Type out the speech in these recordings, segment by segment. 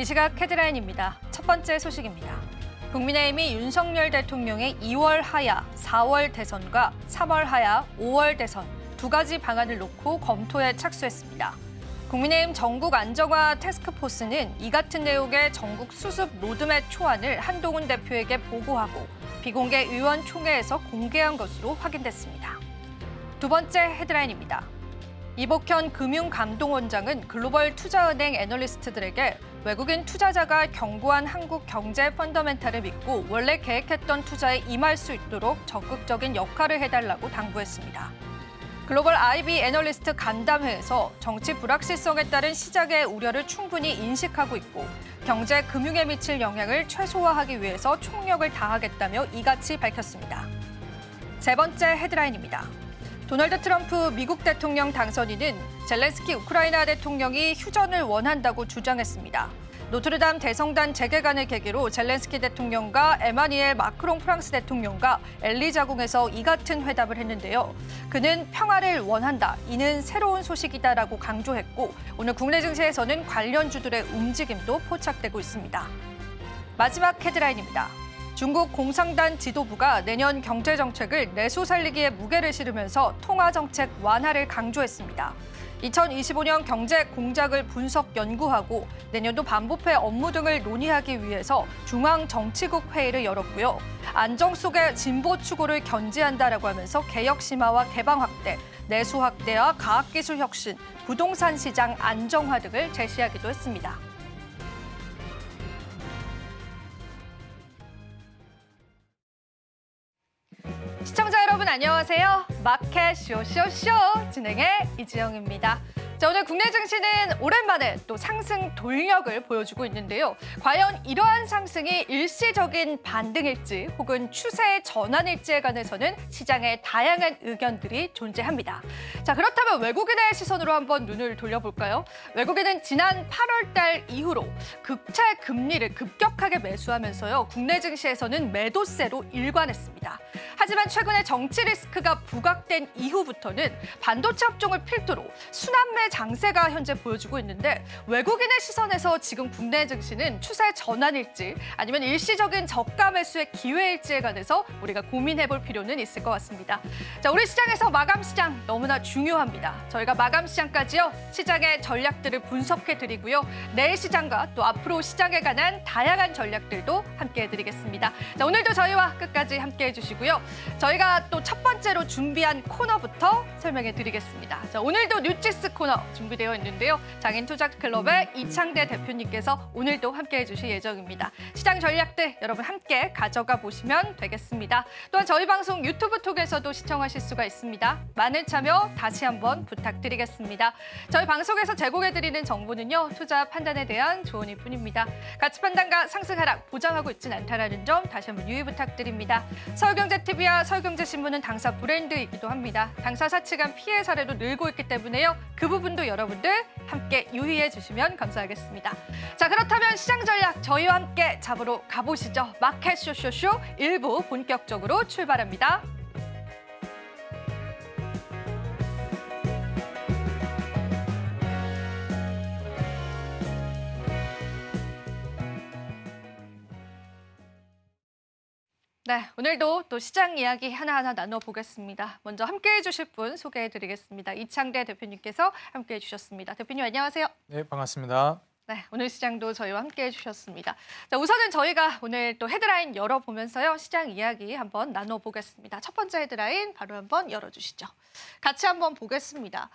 이 시각 헤드라인입니다. 첫 번째 소식입니다. 국민의힘이 윤석열 대통령의 2월 하야, 4월 대선과 3월 하야, 5월 대선 두 가지 방안을 놓고 검토에 착수했습니다. 국민의힘 전국 안정화 태스크포스는 이 같은 내용의 전국 수습 로드맵 초안을 한동훈 대표에게 보고하고 비공개 의원총회에서 공개한 것으로 확인됐습니다. 두 번째 헤드라인입니다. 이복현 금융감독원장은 글로벌 투자은행 애널리스트들에게 외국인 투자자가 견고한 한국 경제 펀더멘탈을 믿고 원래 계획했던 투자에 임할 수 있도록 적극적인 역할을 해달라고 당부했습니다. 글로벌 IB 애널리스트 간담회에서 정치 불확실성에 따른 시장의 우려를 충분히 인식하고 있고 경제 금융에 미칠 영향을 최소화하기 위해서 총력을 다하겠다며 이같이 밝혔습니다. 세 번째 헤드라인입니다. 도널드 트럼프 미국 대통령 당선인은 젤렌스키 우크라이나 대통령이 휴전을 원한다고 주장했습니다. 노트르담 대성당 재개관을 계기로 젤렌스키 대통령과 에마니엘 마크롱 프랑스 대통령과 엘리자궁에서 이 같은 회담을 했는데요. 그는 평화를 원한다. 이는 새로운 소식이다라고 강조했고 오늘 국내 증시에서는 관련주들의 움직임도 포착되고 있습니다. 마지막 헤드라인입니다. 중국 공산당 지도부가 내년 경제정책을 내수 살리기에 무게를 실으면서 통화정책 완화를 강조했습니다. 2025년 경제 공작을 분석 연구하고 내년도 반부패 업무 등을 논의하기 위해서 중앙정치국 회의를 열었고요. 안정 속의 진보 추구를 견지한다라고 하면서 개혁 심화와 개방 확대, 내수 확대와 과학기술 혁신, 부동산 시장 안정화 등을 제시하기도 했습니다. 시청자 여러분 안녕하세요. 마켓 쇼쇼쇼 진행의 이지영입니다. 자, 오늘 국내 증시는 오랜만에 또 상승 돌력을 보여주고 있는데요. 과연 이러한 상승이 일시적인 반등일지 혹은 추세의 전환일지에 관해서는 시장에 다양한 의견들이 존재합니다. 자, 그렇다면 외국인의 시선으로 한번 눈을 돌려볼까요? 외국인은 지난 8월 달 이후로 국채 금리를 급격하게 매수하면서요. 국내 증시에서는 매도세로 일관했습니다. 하지만 최근에 정치 리스크가 부각된 이후부터는 반도체 업종을 필두로 순환매 장세가 현재 보여주고 있는데 외국인의 시선에서 지금 국내 증시는 추세 전환일지 아니면 일시적인 저가 매수의 기회일지에 관해서 우리가 고민해볼 필요는 있을 것 같습니다. 자, 우리 시장에서 마감 시장 너무나 중요합니다. 저희가 마감 시장까지요 시장의 전략들을 분석해드리고요. 내일 시장과 또 앞으로 시장에 관한 다양한 전략들도 함께해드리겠습니다. 자, 오늘도 저희와 끝까지 함께해주시고요. 저희가 또 첫 번째로 준비한 코너부터 설명해드리겠습니다. 자, 오늘도 뉴지스 코너 준비되어 있는데요. 장인투자클럽의 이창대 대표님께서 오늘도 함께해 주실 예정입니다. 시장 전략들 여러분 함께 가져가 보시면 되겠습니다. 또한 저희 방송 유튜브 톡에서도 시청하실 수가 있습니다. 많은 참여 다시 한번 부탁드리겠습니다. 저희 방송에서 제공해드리는 정보는요. 투자 판단에 대한 조언일 뿐입니다. 가치 판단과 상승 하락 보장하고 있지는 않다는 점 다시 한번 유의 부탁드립니다. 서울경제TV와 서울경제신문은 당사 브랜드이기도 합니다. 당사 사측간 피해 사례도 늘고 있기 때문에요. 그 부분도 여러분들 함께 유의해 주시면 감사하겠습니다. 자, 그렇다면 시장 전략 저희와 함께 잡으러 가보시죠. 마켓 쇼쇼쇼 1부 본격적으로 출발합니다. 네, 오늘도 또 시장 이야기 하나하나 나눠보겠습니다. 먼저 함께해 주실 분 소개해드리겠습니다. 이창대 대표님께서 함께해 주셨습니다. 대표님 안녕하세요. 네, 반갑습니다. 네, 오늘 시장도 저희와 함께해 주셨습니다. 자, 우선은 저희가 오늘 또 헤드라인 열어보면서요. 시장 이야기 한번 나눠보겠습니다. 첫 번째 헤드라인 바로 한번 열어주시죠. 같이 한번 보겠습니다.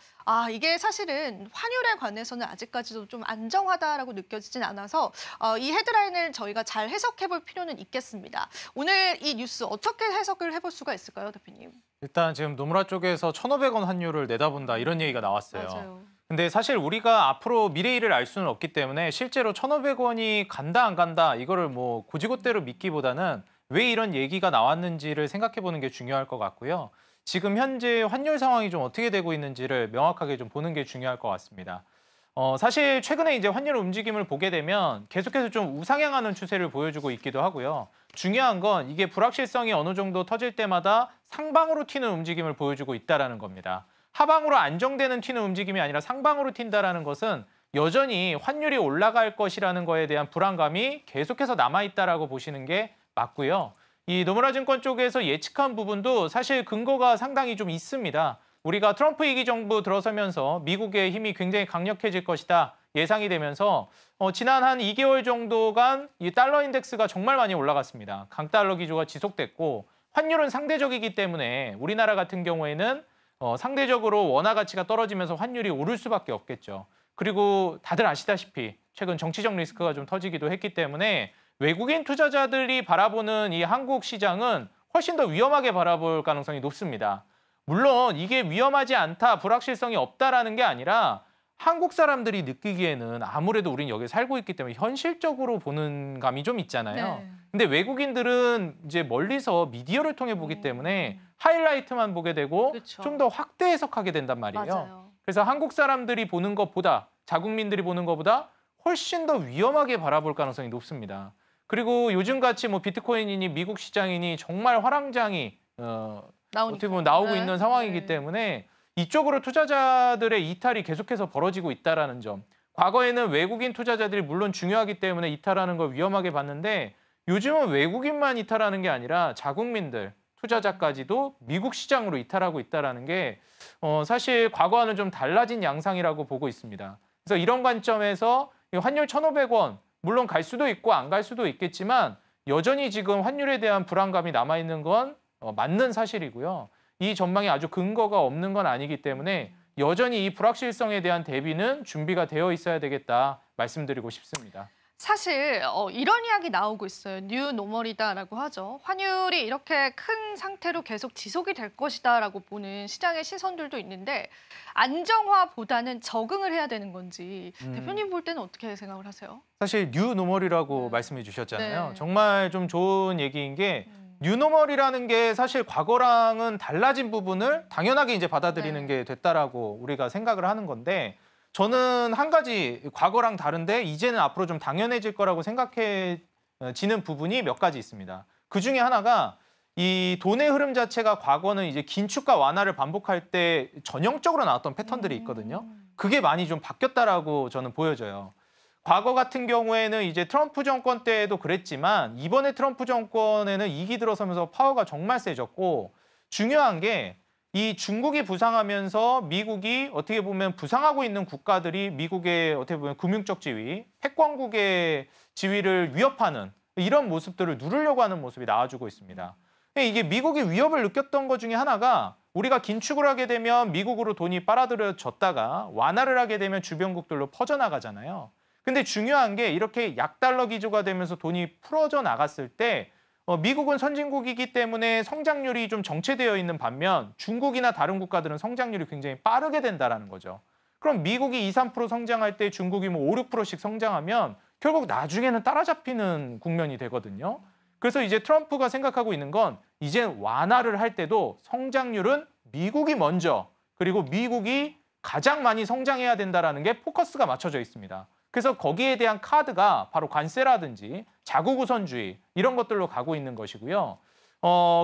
이게 사실은 환율에 관해서는 아직까지도 좀 안정하다라고 느껴지진 않아서 이 헤드라인을 저희가 잘 해석해볼 필요는 있겠습니다. 오늘 이 뉴스 어떻게 해석을 해볼 수가 있을까요, 대표님? 일단 지금 노무라 쪽에서 1,500원 환율을 내다본다 이런 얘기가 나왔어요. 맞아요. 근데 사실 우리가 앞으로 미래일을 알 수는 없기 때문에 실제로 1,500원이 간다 안 간다 이거를 뭐 고지고대로 믿기보다는 왜 이런 얘기가 나왔는지를 생각해보는 게 중요할 것 같고요. 지금 현재 환율 상황이 좀 어떻게 되고 있는지를 명확하게 좀 보는 게 중요할 것 같습니다. 사실 최근에 이제 환율 움직임을 보게 되면 계속해서 좀 우상향하는 추세를 보여주고 있기도 하고요. 중요한 건 이게 불확실성이 어느 정도 터질 때마다 상방으로 튀는 움직임을 보여주고 있다는 겁니다. 하방으로 안정되는 튀는 움직임이 아니라 상방으로 튄다는 것은 여전히 환율이 올라갈 것이라는 거에 대한 불안감이 계속해서 남아있다라고 보시는 게 맞고요. 이 노무라 증권 쪽에서 예측한 부분도 사실 근거가 상당히 좀 있습니다. 우리가 트럼프 2기 정부 들어서면서 미국의 힘이 굉장히 강력해질 것이다 예상이 되면서 지난 한 2개월 정도간 이 달러 인덱스가 정말 많이 올라갔습니다. 강달러 기조가 지속됐고 환율은 상대적이기 때문에 우리나라 같은 경우에는 상대적으로 원화 가치가 떨어지면서 환율이 오를 수밖에 없겠죠. 그리고 다들 아시다시피 최근 정치적 리스크가 좀 터지기도 했기 때문에 외국인 투자자들이 바라보는 이 한국 시장은 훨씬 더 위험하게 바라볼 가능성이 높습니다. 물론 이게 위험하지 않다, 불확실성이 없다라는 게 아니라 한국 사람들이 느끼기에는 아무래도 우린 여기 살고 있기 때문에 현실적으로 보는 감이 좀 있잖아요. 네. 근데 외국인들은 이제 멀리서 미디어를 통해 보기 때문에 하이라이트만 보게 되고 그렇죠. 좀 더 확대 해석하게 된단 말이에요. 맞아요. 그래서 한국 사람들이 보는 것보다, 자국민들이 보는 것보다 훨씬 더 위험하게 바라볼 가능성이 높습니다. 그리고 요즘같이 뭐 비트코인이니 미국 시장이니 정말 화랑장이 어떻게 보면 나오고 네. 있는 상황이기 네. 때문에 이쪽으로 투자자들의 이탈이 계속해서 벌어지고 있다는 점. 과거에는 외국인 투자자들이 물론 중요하기 때문에 이탈하는 걸 위험하게 봤는데 요즘은 외국인만 이탈하는 게 아니라 자국민들, 투자자까지도 미국 시장으로 이탈하고 있다는 게 사실 과거와는 좀 달라진 양상이라고 보고 있습니다. 그래서 이런 관점에서 환율 1,500원, 물론 갈 수도 있고 안 갈 수도 있겠지만 여전히 지금 환율에 대한 불안감이 남아있는 건 맞는 사실이고요. 이 전망이 아주 근거가 없는 건 아니기 때문에 여전히 이 불확실성에 대한 대비는 준비가 되어 있어야 되겠다 말씀드리고 싶습니다. 사실 이런 이야기 나오고 있어요. 뉴 노멀이다라고 하죠. 환율이 이렇게 큰 상태로 계속 지속이 될 것이다라고 보는 시장의 시선들도 있는데 안정화보다는 적응을 해야 되는 건지 대표님 볼 때는 어떻게 생각을 하세요? 사실 뉴 노멀이라고 네. 말씀해 주셨잖아요. 네. 정말 좀 좋은 얘기인 게 뉴노멀이라는 게 사실 과거랑은 달라진 부분을 당연하게 이제 받아들이는 네. 게 됐다라고 우리가 생각을 하는 건데 저는 한 가지 과거랑 다른데 이제는 앞으로 좀 당연해질 거라고 생각해지는 부분이 몇 가지 있습니다. 그 중에 하나가 이 돈의 흐름 자체가 과거는 이제 긴축과 완화를 반복할 때 전형적으로 나왔던 패턴들이 있거든요. 그게 많이 좀 바뀌었다라고 저는 보여져요. 과거 같은 경우에는 이제 트럼프 정권 때도 그랬지만 이번에 트럼프 정권에는 2기 들어서면서 파워가 정말 세졌고 중요한 게 이 중국이 부상하면서 미국이 어떻게 보면 부상하고 있는 국가들이 미국의 어떻게 보면 금융적 지위, 패권국의 지위를 위협하는 이런 모습들을 누르려고 하는 모습이 나와주고 있습니다. 이게 미국이 위협을 느꼈던 것 중에 하나가 우리가 긴축을 하게 되면 미국으로 돈이 빨아들여졌다가 완화를 하게 되면 주변국들로 퍼져나가잖아요. 근데 중요한 게 이렇게 약달러 기조가 되면서 돈이 풀어져 나갔을 때 미국은 선진국이기 때문에 성장률이 좀 정체되어 있는 반면 중국이나 다른 국가들은 성장률이 굉장히 빠르게 된다는 거죠. 그럼 미국이 2, 3% 성장할 때 중국이 뭐 5, 6%씩 성장하면 결국 나중에는 따라잡히는 국면이 되거든요. 그래서 이제 트럼프가 생각하고 있는 건 이제 완화를 할 때도 성장률은 미국이 먼저 그리고 미국이 가장 많이 성장해야 된다는 게 포커스가 맞춰져 있습니다. 그래서 거기에 대한 카드가 바로 관세라든지 자국 우선주의 이런 것들로 가고 있는 것이고요.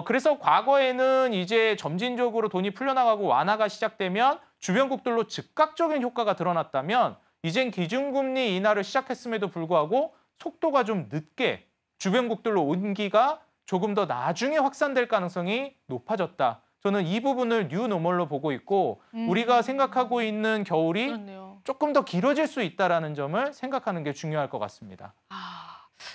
그래서 과거에는 이제 점진적으로 돈이 풀려나가고 완화가 시작되면 주변국들로 즉각적인 효과가 드러났다면 이젠 기준금리 인하를 시작했음에도 불구하고 속도가 좀 늦게 주변국들로 온기가 조금 더 나중에 확산될 가능성이 높아졌다. 저는 이 부분을 뉴 노멀로 보고 있고 우리가 생각하고 있는 겨울이 그렇네요. 조금 더 길어질 수 있다는 점을 생각하는 게 중요할 것 같습니다.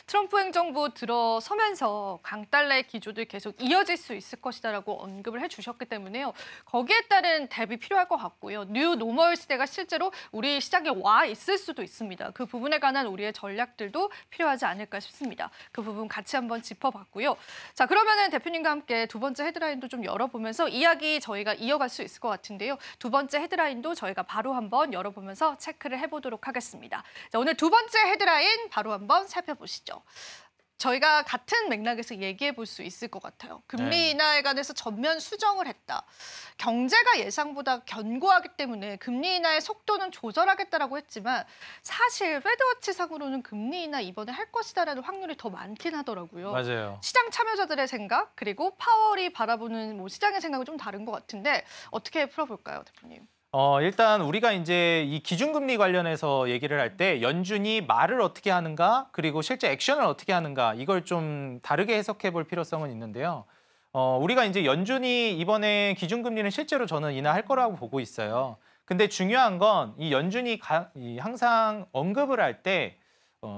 트럼프 행정부 들어서면서 강달러의 기조도 계속 이어질 수 있을 것이다라고 언급을 해주셨기 때문에요. 거기에 따른 대비 필요할 것 같고요. 뉴 노멀 시대가 실제로 우리 시장에 와 있을 수도 있습니다. 그 부분에 관한 우리의 전략들도 필요하지 않을까 싶습니다. 그 부분 같이 한번 짚어봤고요. 자, 그러면은 대표님과 함께 두 번째 헤드라인도 좀 열어보면서 이야기 저희가 이어갈 수 있을 것 같은데요. 두 번째 헤드라인도 저희가 바로 한번 열어보면서 체크를 해보도록 하겠습니다. 자, 오늘 두 번째 헤드라인 바로 한번 살펴보시죠. 저희가 같은 맥락에서 얘기해 볼 수 있을 것 같아요. 금리 인하에 관해서 전면 수정을 했다. 경제가 예상보다 견고하기 때문에 금리 인하의 속도는 조절하겠다라고 했지만 사실 페드워치상으로는 금리 인하 이번에 할 것이다라는 확률이 더 많긴 하더라고요. 맞아요. 시장 참여자들의 생각 그리고 파월이 바라보는 시장의 생각은 좀 다른 것 같은데 어떻게 풀어볼까요, 대표님? 일단 우리가 이제 이 기준금리 관련해서 얘기를 할 때 연준이 말을 어떻게 하는가 그리고 실제 액션을 어떻게 하는가 이걸 좀 다르게 해석해 볼 필요성은 있는데요. 우리가 이제 연준이 이번에 기준금리는 실제로 저는 인하할 거라고 보고 있어요. 근데 중요한 건 이 연준이 항상 언급을 할 때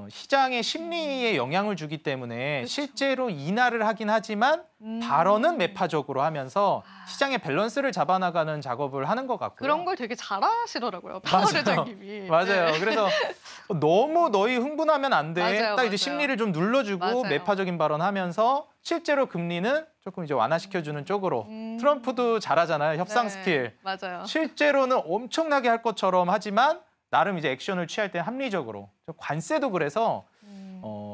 시장의 심리에 영향을 주기 때문에 그렇죠. 실제로 인하를 하긴 하지만 발언은 매파적으로 하면서 시장의 밸런스를 잡아나가는 작업을 하는 것 같고요. 그런 걸 되게 잘하시더라고요. 파월 맞아요. 회장님이. 맞아요. 네. 그래서 너무 너희 흥분하면 안 돼. 맞아요, 딱 이제 맞아요. 심리를 좀 눌러주고 맞아요. 매파적인 발언하면서 실제로 금리는 조금 이제 완화시켜주는 쪽으로. 음. 트럼프도 잘하잖아요. 협상 네, 스킬. 맞아요. 실제로는 엄청나게 할 것처럼 하지만 나름 이제 액션을 취할 때 합리적으로. 관세도 그래서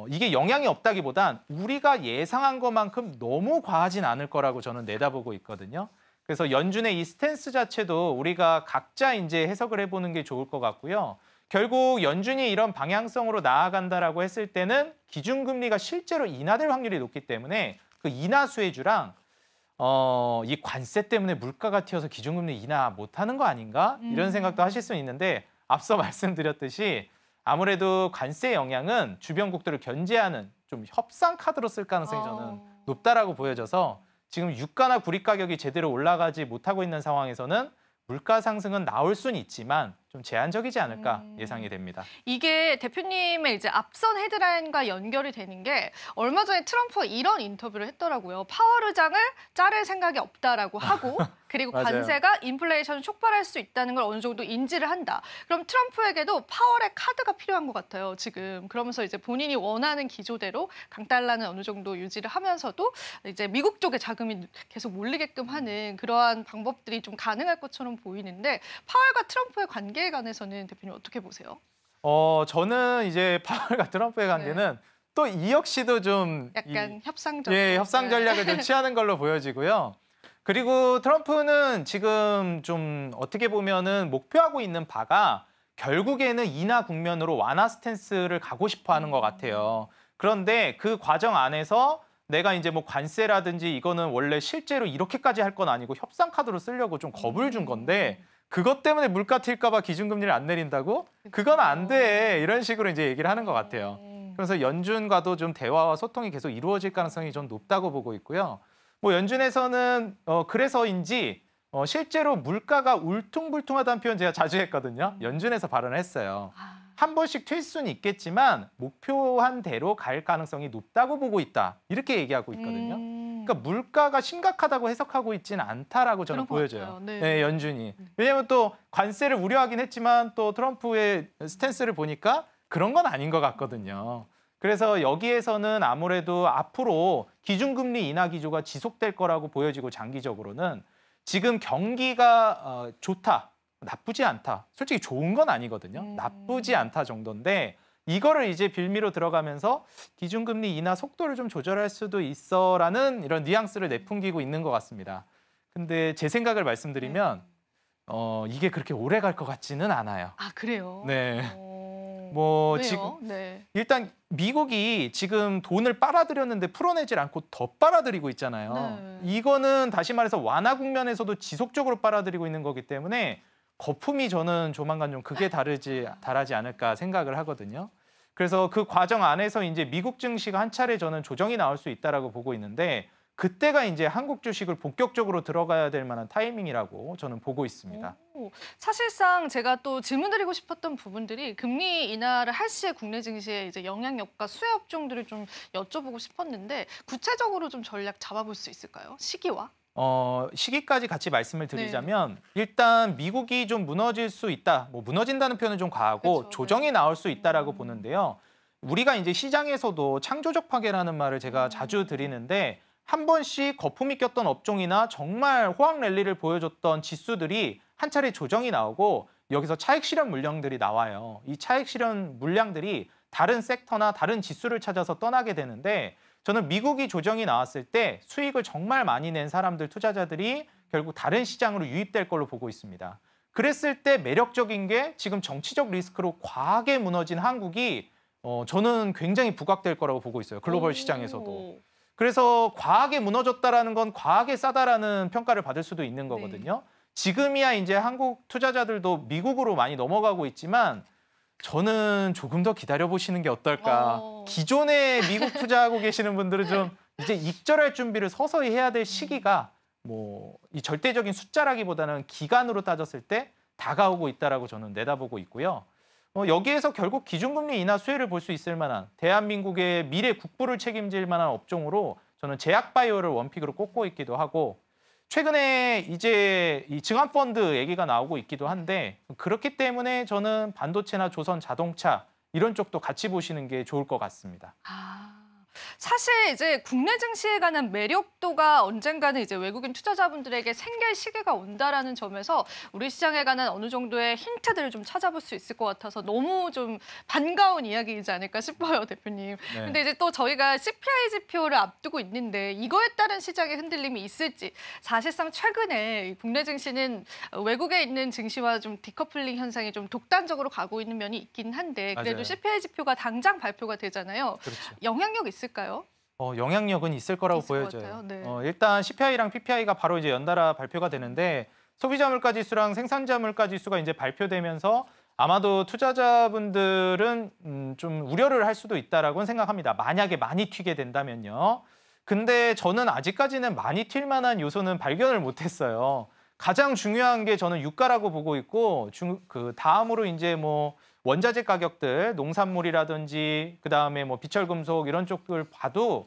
이게 영향이 없다기보단 우리가 예상한 것만큼 너무 과하진 않을 거라고 저는 내다보고 있거든요. 그래서 연준의 이 스탠스 자체도 우리가 각자 이제 해석을 해보는 게 좋을 것 같고요. 결국 연준이 이런 방향성으로 나아간다라고 했을 때는 기준금리가 실제로 인하될 확률이 높기 때문에 그 인하 수혜주랑 이 관세 때문에 물가가 튀어서 기준금리 인하 못하는 거 아닌가? 이런 생각도 하실 수 있는데 앞서 말씀드렸듯이 아무래도 관세 영향은 주변국들을 견제하는 좀 협상 카드로 쓸 가능성이 저는 높다라고 보여져서 지금 유가나 구리 가격이 제대로 올라가지 못하고 있는 상황에서는 물가 상승은 나올 수는 있지만 좀 제한적이지 않을까 예상이 됩니다. 이게 대표님의 이제 앞선 헤드라인과 연결이 되는 게 얼마 전에 트럼프가 이런 인터뷰를 했더라고요. 파월 의장을 자를 생각이 없다라고 하고 그리고 맞아요. 관세가 인플레이션을 촉발할 수 있다는 걸 어느 정도 인지를 한다. 그럼 트럼프에게도 파월의 카드가 필요한 것 같아요, 지금. 그러면서 이제 본인이 원하는 기조대로 강달러는 어느 정도 유지를 하면서도 이제 미국 쪽에 자금이 계속 몰리게끔 하는 그러한 방법들이 좀 가능할 것처럼 보이는데 파월과 트럼프의 관계에 관해서는 대표님 어떻게 보세요? 저는 이제 파월과 트럼프의 관계는 또 이 역시도 좀 약간 협상적. 예, 협상 전략을 좀 취하는 걸로 보여지고요. 그리고 트럼프는 지금 좀 어떻게 보면은 목표하고 있는 바가 결국에는 인하 국면으로 완화 스탠스를 가고 싶어 하는 것 같아요. 그런데 그 과정 안에서 내가 이제 뭐 관세라든지 이거는 원래 실제로 이렇게까지 할 건 아니고 협상 카드로 쓰려고 좀 겁을 준 건데 그것 때문에 물가 튈까 봐 기준금리를 안 내린다고? 그건 안 돼. 이런 식으로 이제 얘기를 하는 것 같아요. 그래서 연준과도 좀 대화와 소통이 계속 이루어질 가능성이 좀 높다고 보고 있고요. 뭐 연준에서는 그래서인지 실제로 물가가 울퉁불퉁하다는 표현 제가 자주 했거든요. 연준에서 발언을 했어요. 한 번씩 튈 수는 있겠지만 목표한 대로 갈 가능성이 높다고 보고 있다. 이렇게 얘기하고 있거든요. 그러니까 물가가 심각하다고 해석하고 있지는 않다라고 저는 그런 것 보여져요. 같아요. 네. 네, 연준이. 왜냐하면 또 관세를 우려하긴 했지만 또 트럼프의 스탠스를 보니까 그런 건 아닌 것 같거든요. 그래서 여기에서는 아무래도 앞으로 기준금리 인하 기조가 지속될 거라고 보여지고 장기적으로는 지금 경기가 좋다, 나쁘지 않다. 솔직히 좋은 건 아니거든요. 나쁘지 않다 정도인데 이거를 이제 빌미로 들어가면서 기준금리 인하 속도를 좀 조절할 수도 있어라는 이런 뉘앙스를 내풍기고 있는 것 같습니다. 근데 제 생각을 말씀드리면 이게 그렇게 오래 갈 것 같지는 않아요. 아, 그래요? 네. 뭐 왜요? 지금 네. 일단 미국이 지금 돈을 빨아들였는데 풀어내질 않고 더 빨아들이고 있잖아요. 네. 이거는 다시 말해서 완화 국면에서도 지속적으로 빨아들이고 있는 거기 때문에 거품이 저는 조만간 좀 극에 달하지 않을까 생각을 하거든요. 그래서 그 과정 안에서 이제 미국 증시가 한 차례 저는 조정이 나올 수 있다라고 보고 있는데 그때가 이제 한국 주식을 본격적으로 들어가야 될 만한 타이밍이라고 저는 보고 있습니다. 사실상 제가 또 질문드리고 싶었던 부분들이 금리 인하를 할 시에 국내 증시에 이제 영향력과 수혜 업종들을 좀 여쭤보고 싶었는데 구체적으로 좀 전략 잡아볼 수 있을까요? 시기와? 시기까지 같이 말씀을 드리자면 일단 미국이 좀 무너질 수 있다. 뭐 무너진다는 표현은 좀 과하고 그렇죠. 조정이 나올 수 있다라고 보는데요. 우리가 이제 시장에서도 창조적 파괴라는 말을 제가 자주 드리는데 한 번씩 거품이 꼈던 업종이나 정말 호황 랠리를 보여줬던 지수들이 한 차례 조정이 나오고 여기서 차익 실현 물량들이 나와요. 이 차익 실현 물량들이 다른 섹터나 다른 지수를 찾아서 떠나게 되는데 저는 미국이 조정이 나왔을 때 수익을 정말 많이 낸 사람들, 투자자들이 결국 다른 시장으로 유입될 걸로 보고 있습니다. 그랬을 때 매력적인 게 지금 정치적 리스크로 과하게 무너진 한국이 저는 굉장히 부각될 거라고 보고 있어요. 글로벌 시장에서도. 그래서 과하게 무너졌다라는 건 과하게 싸다라는 평가를 받을 수도 있는 거거든요. 지금이야 이제 한국 투자자들도 미국으로 많이 넘어가고 있지만 저는 조금 더 기다려보시는 게 어떨까. 기존에 미국 투자하고 계시는 분들은 좀 이제 익절할 준비를 서서히 해야 될 시기가 뭐 이 절대적인 숫자라기보다는 기간으로 따졌을 때 다가오고 있다라고 저는 내다보고 있고요. 여기에서 결국 기준금리 인하 수혜를 볼 수 있을 만한 대한민국의 미래 국부를 책임질 만한 업종으로 저는 제약바이오를 원픽으로 꼽고 있기도 하고 최근에 이제 이 증환펀드 얘기가 나오고 있기도 한데 그렇기 때문에 저는 반도체나 조선 자동차 이런 쪽도 같이 보시는 게 좋을 것 같습니다. 사실 이제 국내 증시에 관한 매력도가 언젠가는 이제 외국인 투자자분들에게 생길 시기가 온다라는 점에서 우리 시장에 관한 어느 정도의 힌트들을 좀 찾아볼 수 있을 것 같아서 너무 좀 반가운 이야기이지 않을까 싶어요, 대표님. 네. 근데 이제 또 저희가 CPI 지표를 앞두고 있는데 이거에 따른 시장의 흔들림이 있을지 사실상 최근에 국내 증시는 외국에 있는 증시와 좀 디커플링 현상이 좀 독단적으로 가고 있는 면이 있긴 한데 그래도 맞아요. CPI 지표가 당장 발표가 되잖아요. 그렇죠. 영향력 있을까요? 영향력은 있을 거라고 있을 것 보여져요. 같아요. 네. 일단 CPI랑 PPI가 바로 이제 연달아 발표가 되는데 소비자 물가 지수랑 생산자 물가 지수가 이제 발표되면서 아마도 투자자분들은 좀 우려를 할 수도 있다라고는 생각합니다. 만약에 많이 튀게 된다면요. 근데 저는 아직까지는 많이 튈 만한 요소는 발견을 못했어요. 가장 중요한 게 저는 유가라고 보고 있고 그 다음으로 이제 뭐 원자재 가격들, 농산물이라든지 그다음에 뭐 비철금속 이런 쪽들 봐도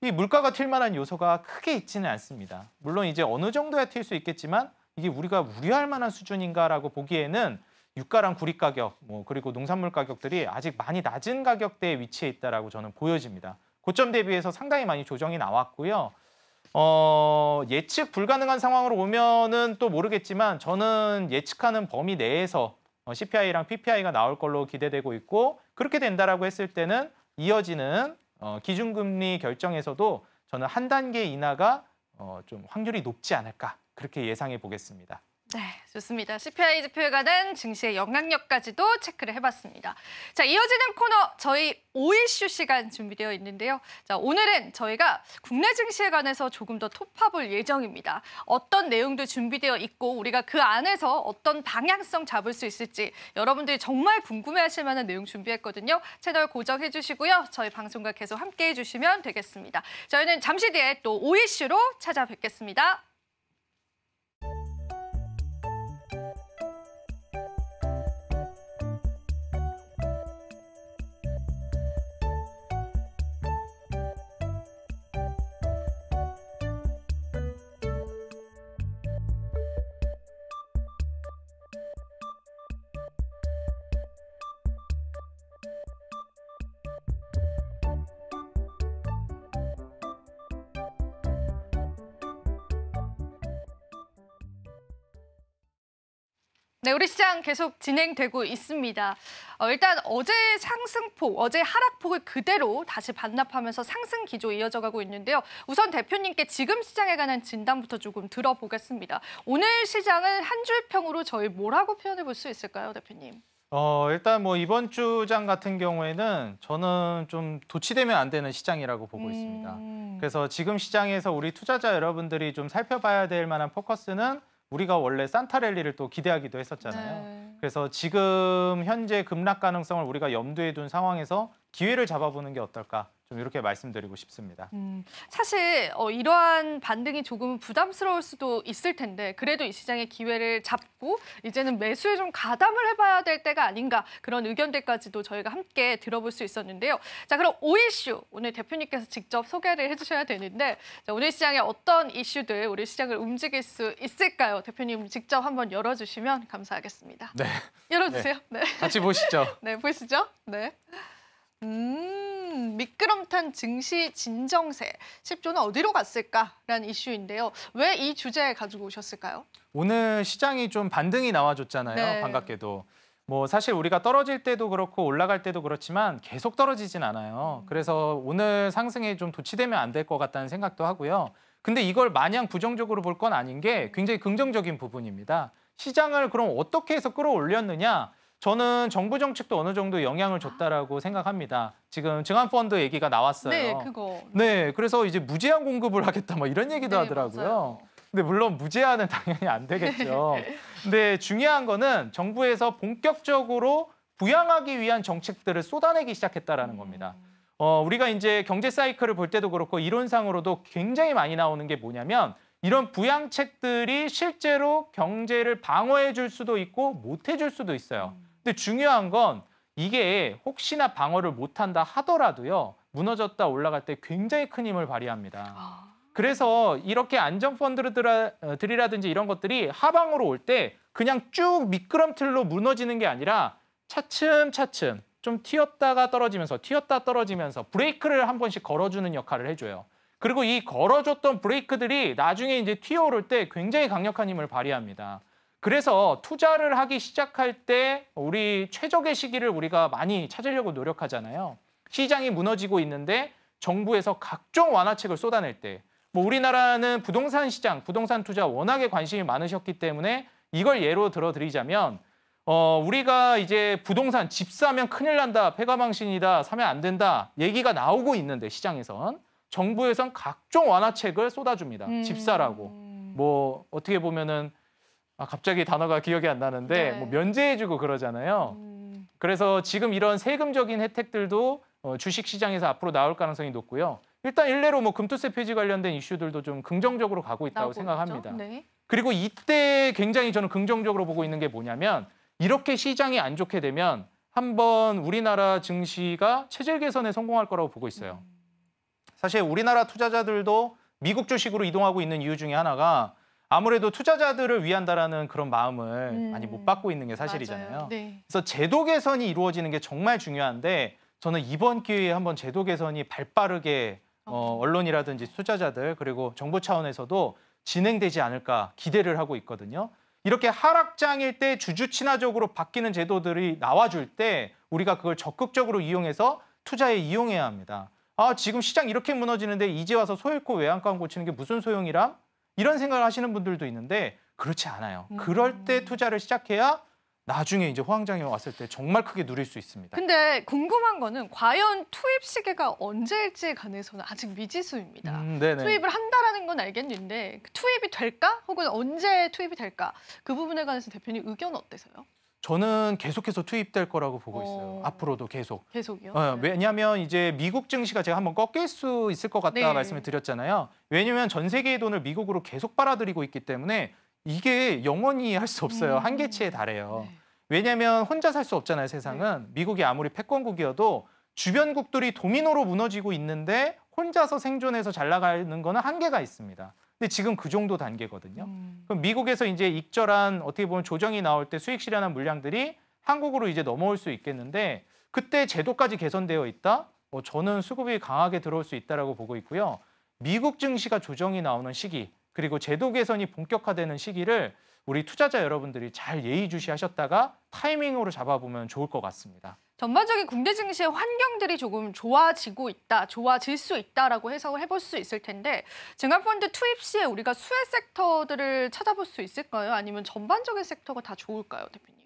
이 물가가 튈 만한 요소가 크게 있지는 않습니다. 물론 이제 어느 정도야 튈 수 있겠지만 이게 우리가 우려할 만한 수준인가라고 보기에는 유가랑 구리 가격, 뭐 그리고 농산물 가격들이 아직 많이 낮은 가격대에 위치해 있다라고 저는 보여집니다. 고점 대비해서 상당히 많이 조정이 나왔고요. 예측 불가능한 상황으로 오면은 또 모르겠지만 저는 예측하는 범위 내에서 CPI랑 PPI가 나올 걸로 기대되고 있고 그렇게 된다라고 했을 때는 이어지는 기준금리 결정에서도 저는 한 단계 인하가 좀 확률이 높지 않을까 그렇게 예상해 보겠습니다. 네, 좋습니다. CPI 지표에 관한 증시의 영향력까지도 체크를 해봤습니다. 자, 이어지는 코너 저희 5이슈 시간 준비되어 있는데요. 자, 오늘은 저희가 국내 증시에 관해서 조금 더 톱파볼 예정입니다. 어떤 내용도 준비되어 있고 우리가 그 안에서 어떤 방향성 잡을 수 있을지 여러분들이 정말 궁금해하실 만한 내용 준비했거든요. 채널 고정해 주시고요. 저희 방송과 계속 함께해 주시면 되겠습니다. 저희는 잠시 뒤에 또 5이슈로 찾아뵙겠습니다. 네, 우리 시장 계속 진행되고 있습니다. 일단 어제 상승폭, 어제 하락폭을 그대로 다시 반납하면서 상승 기조 이어져 가고 있는데요. 우선 대표님께 지금 시장에 관한 진단부터 조금 들어보겠습니다. 오늘 시장을 한 줄 평으로 저희 뭐라고 표현해 볼 수 있을까요, 대표님? 일단 뭐 이번 주장 같은 경우에는 저는 좀 도치되면 안 되는 시장이라고 보고 있습니다. 그래서 지금 시장에서 우리 투자자 여러분들이 좀 살펴봐야 될 만한 포커스는 우리가 원래 산타랠리를 또 기대하기도 했었잖아요. 네. 그래서 지금 현재 급락 가능성을 우리가 염두에 둔 상황에서 기회를 잡아보는 게 어떨까 좀 이렇게 말씀드리고 싶습니다. 사실 이러한 반등이 조금 부담스러울 수도 있을 텐데 그래도 이 시장의 기회를 잡고 이제는 매수에 좀 가담을 해봐야 될 때가 아닌가 그런 의견들까지도 저희가 함께 들어볼 수 있었는데요. 자, 그럼 5이슈 오늘 대표님께서 직접 소개를 해주셔야 되는데 자, 오늘 시장에 어떤 이슈들 우리 시장을 움직일 수 있을까요? 대표님 직접 한번 열어주시면 감사하겠습니다. 네. 열어주세요. 네. 같이 보시죠. 네, 보시죠. 네. 미끄럼탄 증시 진정세 10조는 어디로 갔을까라는 이슈인데요. 왜 이 주제 가지고 오셨을까요? 오늘 시장이 좀 반등이 나와줬잖아요. 네. 반갑게도. 뭐 사실 우리가 떨어질 때도 그렇고 올라갈 때도 그렇지만 계속 떨어지진 않아요. 그래서 오늘 상승에 좀 도치되면 안 될 것 같다는 생각도 하고요. 근데 이걸 마냥 부정적으로 볼 건 아닌 게 굉장히 긍정적인 부분입니다. 시장을 그럼 어떻게 해서 끌어올렸느냐? 저는 정부 정책도 어느 정도 영향을 줬다라고 생각합니다. 지금 증환펀드 얘기가 나왔어요. 네, 그거. 네, 그래서 이제 무제한 공급을 하겠다 뭐 이런 얘기도 네, 하더라고요. 맞아요. 근데 물론 무제한은 당연히 안 되겠죠. 근데 중요한 거는 정부에서 본격적으로 부양하기 위한 정책들을 쏟아내기 시작했다라는 겁니다. 우리가 이제 경제 사이클을 볼 때도 그렇고 이론상으로도 굉장히 많이 나오는 게 뭐냐면 이런 부양책들이 실제로 경제를 방어해 줄 수도 있고 못 해줄 수도 있어요. 근데 중요한 건 이게 혹시나 방어를 못한다 하더라도요. 무너졌다 올라갈 때 굉장히 큰 힘을 발휘합니다. 그래서 이렇게 안정펀드들이라든지 이런 것들이 하방으로 올 때 그냥 쭉 미끄럼틀로 무너지는 게 아니라 차츰차츰 좀 튀었다가 떨어지면서 브레이크를 한 번씩 걸어주는 역할을 해줘요. 그리고 이 걸어줬던 브레이크들이 나중에 이제 튀어오를 때 굉장히 강력한 힘을 발휘합니다. 그래서 투자를 하기 시작할 때 우리 최적의 시기를 우리가 많이 찾으려고 노력하잖아요. 시장이 무너지고 있는데 정부에서 각종 완화책을 쏟아낼 때 뭐 우리나라는 부동산 시장, 부동산 투자 워낙에 관심이 많으셨기 때문에 이걸 예로 들어드리자면 우리가 이제 부동산 집 사면 큰일 난다, 폐가망신이다, 사면 안 된다 얘기가 나오고 있는데 시장에선 정부에선 각종 완화책을 쏟아줍니다. 집 사라고. 뭐 어떻게 보면은 갑자기 단어가 기억이 안 나는데 네. 뭐 면제해주고 그러잖아요. 그래서 지금 이런 세금적인 혜택들도 주식시장에서 앞으로 나올 가능성이 높고요. 일단 일례로 뭐 금투세 폐지 관련된 이슈들도 좀 긍정적으로 가고 있다고 나오고 생각합니다. 있죠. 네. 그리고 이때 굉장히 저는 긍정적으로 보고 있는 게 뭐냐면 이렇게 시장이 안 좋게 되면 한번 우리나라 증시가 체질 개선에 성공할 거라고 보고 있어요. 사실 우리나라 투자자들도 미국 주식으로 이동하고 있는 이유 중에 하나가 아무래도 투자자들을 위한다라는 그런 마음을 많이 못 받고 있는 게 사실이잖아요. 맞아요. 네. 그래서 제도 개선이 이루어지는 게 정말 중요한데 저는 이번 기회에 한번 제도 개선이 발빠르게 언론이라든지 투자자들 그리고 정부 차원에서도 진행되지 않을까 기대를 하고 있거든요. 이렇게 하락장일 때 주주 친화적으로 바뀌는 제도들이 나와줄 때 우리가 그걸 적극적으로 이용해서 투자에 이용해야 합니다. 지금 시장 이렇게 무너지는데 이제 와서 소잃고 외양간 고치는 게 무슨 소용이람? 이런 생각을 하시는 분들도 있는데 그렇지 않아요. 그럴 때 투자를 시작해야 나중에 이제 호황장이 왔을 때 정말 크게 누릴 수 있습니다. 근데 궁금한 거는 과연 투입 시기가 언제일지에 관해서는 아직 미지수입니다. 네네. 투입을 한다라는 건 알겠는데 투입이 될까? 혹은 언제 투입이 될까? 그 부분에 관해서 대표님 의견은 어때서요? 저는 계속해서 투입될 거라고 보고 있어요. 앞으로도 계속. 계속이요? 네. 왜냐하면 이제 미국 증시가 제가 한번 꺾일 수 있을 것 같다 네. 말씀을 드렸잖아요. 왜냐하면 전 세계의 돈을 미국으로 계속 빨아들이고 있기 때문에 이게 영원히 할 수 없어요. 한계치에 달해요. 네. 왜냐하면 혼자 살 수 없잖아요, 세상은. 미국이 아무리 패권국이어도 주변국들이 도미노로 무너지고 있는데 혼자서 생존해서 잘 나가는 거는 한계가 있습니다. 근데 지금 그 정도 단계거든요. 그럼 미국에서 이제 익절한 어떻게 보면 조정이 나올 때 수익 실현한 물량들이 한국으로 이제 넘어올 수 있겠는데 그때 제도까지 개선되어 있다? 저는 수급이 강하게 들어올 수 있다라고 보고 있고요. 미국 증시가 조정이 나오는 시기 그리고 제도 개선이 본격화되는 시기를 우리 투자자 여러분들이 잘 예의주시하셨다가 타이밍으로 잡아보면 좋을 것 같습니다. 전반적인 국내 증시의 환경들이 조금 좋아지고 있다, 좋아질 수 있다라고 해석을 해볼 수 있을 텐데 증권펀드 투입 시에 우리가 수혜 섹터들을 찾아볼 수 있을까요? 아니면 전반적인 섹터가 다 좋을까요, 대표님?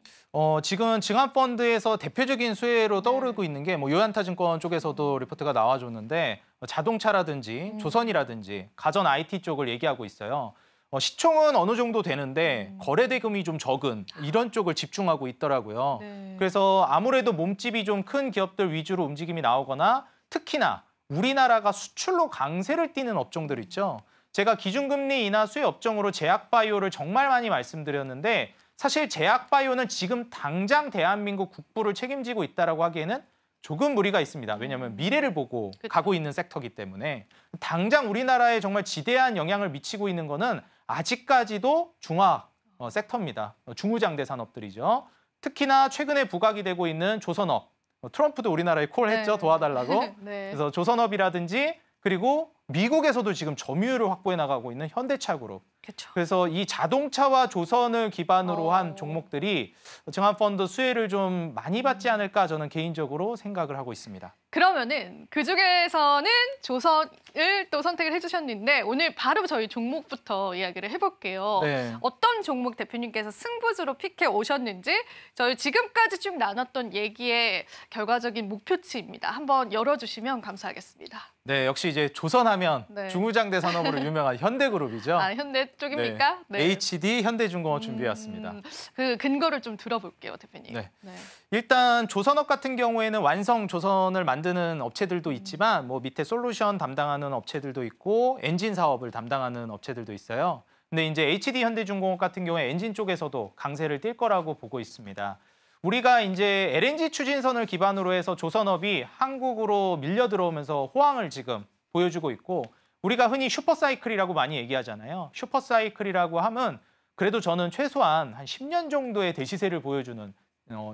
지금 증권펀드에서 대표적인 수혜로 떠오르고 있는 게 뭐 요한타증권 쪽에서도 리포트가 나와줬는데 자동차라든지 조선이라든지 가전 IT 쪽을 얘기하고 있어요. 시총은 어느 정도 되는데 거래 대금이 좀 적은 이런 쪽을 집중하고 있더라고요. 네. 그래서 아무래도 몸집이 좀 큰 기업들 위주로 움직임이 나오거나 특히나 우리나라가 수출로 강세를 띠는 업종들 있죠. 제가 기준금리 인하 수혜 업종으로 제약바이오를 정말 많이 말씀드렸는데 사실 제약바이오는 지금 당장 대한민국 국부를 책임지고 있다라고 하기에는 조금 무리가 있습니다. 왜냐하면 미래를 보고 그쵸. 가고 있는 섹터이기 때문에 당장 우리나라에 정말 지대한 영향을 미치고 있는 거는 아직까지도 중화 섹터입니다. 중후장대 산업들이죠. 특히나 최근에 부각이 되고 있는 조선업. 트럼프도 우리나라에 콜했죠. 네. 도와달라고. 네. 그래서 조선업이라든지 그리고 미국에서도 지금 점유율을 확보해 나가고 있는 현대차그룹. 그렇죠. 그래서 이 자동차와 조선을 기반으로 한 종목들이 증권펀드 수혜를 좀 많이 받지 않을까 저는 개인적으로 생각을 하고 있습니다. 그러면은 그 중에서는 조선을 또 선택을 해주셨는데 오늘 바로 저희 종목부터 이야기를 해볼게요. 네. 어떤 종목 대표님께서 승부수로 픽해 오셨는지 저희 지금까지 쭉 나눴던 얘기의 결과적인 목표치입니다. 한번 열어주시면 감사하겠습니다. 네, 역시 이제 조선하면 네. 중후장대 산업으로 유명한 현대그룹이죠. 현대 쪽입니까? 네. HD 현대중공업 준비해왔습니다. 그 근거를 좀 들어볼게요, 대표님. 네. 네. 일단 조선업 같은 경우에는 완성 조선을 만드는 업체들도 있지만 뭐 밑에 솔루션 담당하는 업체들도 있고 엔진 사업을 담당하는 업체들도 있어요. 근데 이제 HD 현대중공업 같은 경우에 엔진 쪽에서도 강세를 띌 거라고 보고 있습니다. 우리가 이제 LNG 추진선을 기반으로 해서 조선업이 한국으로 밀려 들어오면서 호황을 지금 보여주고 있고 우리가 흔히 슈퍼사이클이라고 많이 얘기하잖아요. 슈퍼사이클이라고 하면 그래도 저는 최소한 한 10년 정도의 대시세를 보여주는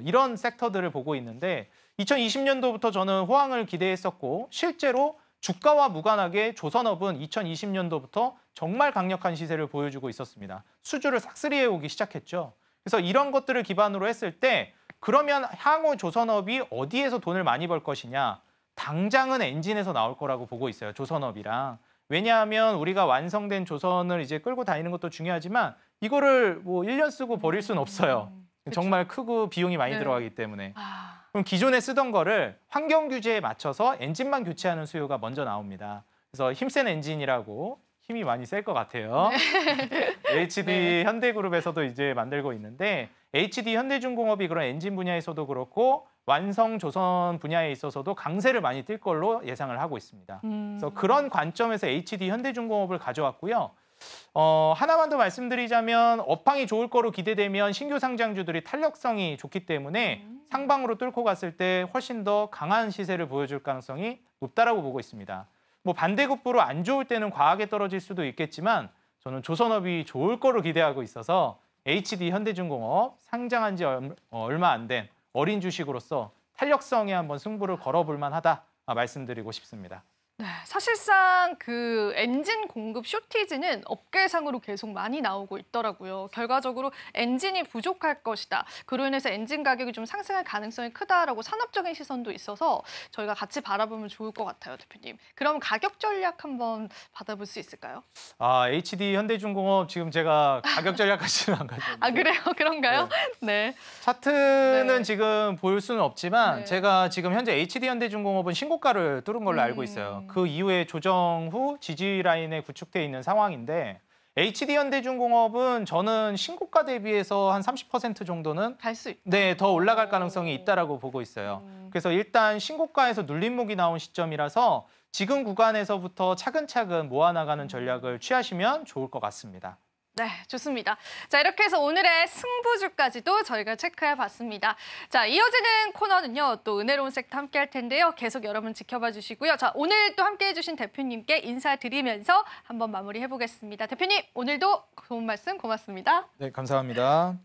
이런 섹터들을 보고 있는데 2020년도부터 저는 호황을 기대했었고 실제로 주가와 무관하게 조선업은 2020년도부터 정말 강력한 시세를 보여주고 있었습니다. 수주를 싹쓸이해 오기 시작했죠. 그래서 이런 것들을 기반으로 했을 때 그러면 향후 조선업이 어디에서 돈을 많이 벌 것이냐? 당장은 엔진에서 나올 거라고 보고 있어요. 조선업이랑. 왜냐하면 우리가 완성된 조선을 이제 끌고 다니는 것도 중요하지만 이거를 뭐 1년 쓰고 버릴 수는 없어요. 정말 크고 비용이 많이 들어가기 때문에. 그럼 기존에 쓰던 거를 환경 규제에 맞춰서 엔진만 교체하는 수요가 먼저 나옵니다. 그래서 힘센 엔진이라고 힘이 많이 셀 것 같아요. HD 현대그룹에서도 이제 만들고 있는데 HD 현대중공업이 그런 엔진 분야에서도 그렇고 완성 조선 분야에 있어서도 강세를 많이 띌 걸로 예상을 하고 있습니다. 그래서 그런 관점에서 HD 현대중공업을 가져왔고요. 하나만 더 말씀드리자면 업황이 좋을 거로 기대되면 신규 상장주들이 탄력성이 좋기 때문에 상방으로 뚫고 갔을 때 훨씬 더 강한 시세를 보여줄 가능성이 높다라고 보고 있습니다. 뭐 반대급부로 안 좋을 때는 과하게 떨어질 수도 있겠지만 저는 조선업이 좋을 거로 기대하고 있어서 HD 현대중공업 상장한 지 얼마 안 된 어린 주식으로서 탄력성에 한번 승부를 걸어볼 만하다 말씀드리고 싶습니다. 네, 사실상 그 엔진 공급 쇼티지는 업계상으로 계속 많이 나오고 있더라고요. 결과적으로 엔진이 부족할 것이다. 그로 인해서 엔진 가격이 좀 상승할 가능성이 크다라고 산업적인 시선도 있어서 저희가 같이 바라보면 좋을 것 같아요, 대표님. 그럼 가격 전략 한번 받아볼 수 있을까요? HD 현대중공업 지금 제가 가격 전략까지는 안 가죠. 그래요? 그런가요? 네. 차트는 지금 볼 수는 없지만 제가 지금 현재 HD 현대중공업은 신고가를 뚫은 걸로 알고 있어요. 그 이후에 조정 후 지지 라인에 구축돼 있는 상황인데 HD 현대중공업은 저는 신고가 대비해서 한 30% 정도는 갈 수 있다. 네, 더 올라갈 가능성이 있다라고 보고 있어요. 그래서 일단 신고가에서 눌림목이 나온 시점이라서 지금 구간에서부터 차근차근 모아나가는 전략을 취하시면 좋을 것 같습니다. 네, 좋습니다. 자, 이렇게 해서 오늘의 승부주까지도 저희가 체크해봤습니다. 자, 이어지는 코너는요, 또 은혜로운 섹터 함께 할 텐데요. 계속 여러분 지켜봐 주시고요. 자, 오늘 또 함께해 주신 대표님께 인사드리면서 한번 마무리해보겠습니다. 대표님, 오늘도 좋은 말씀 고맙습니다. 네, 감사합니다.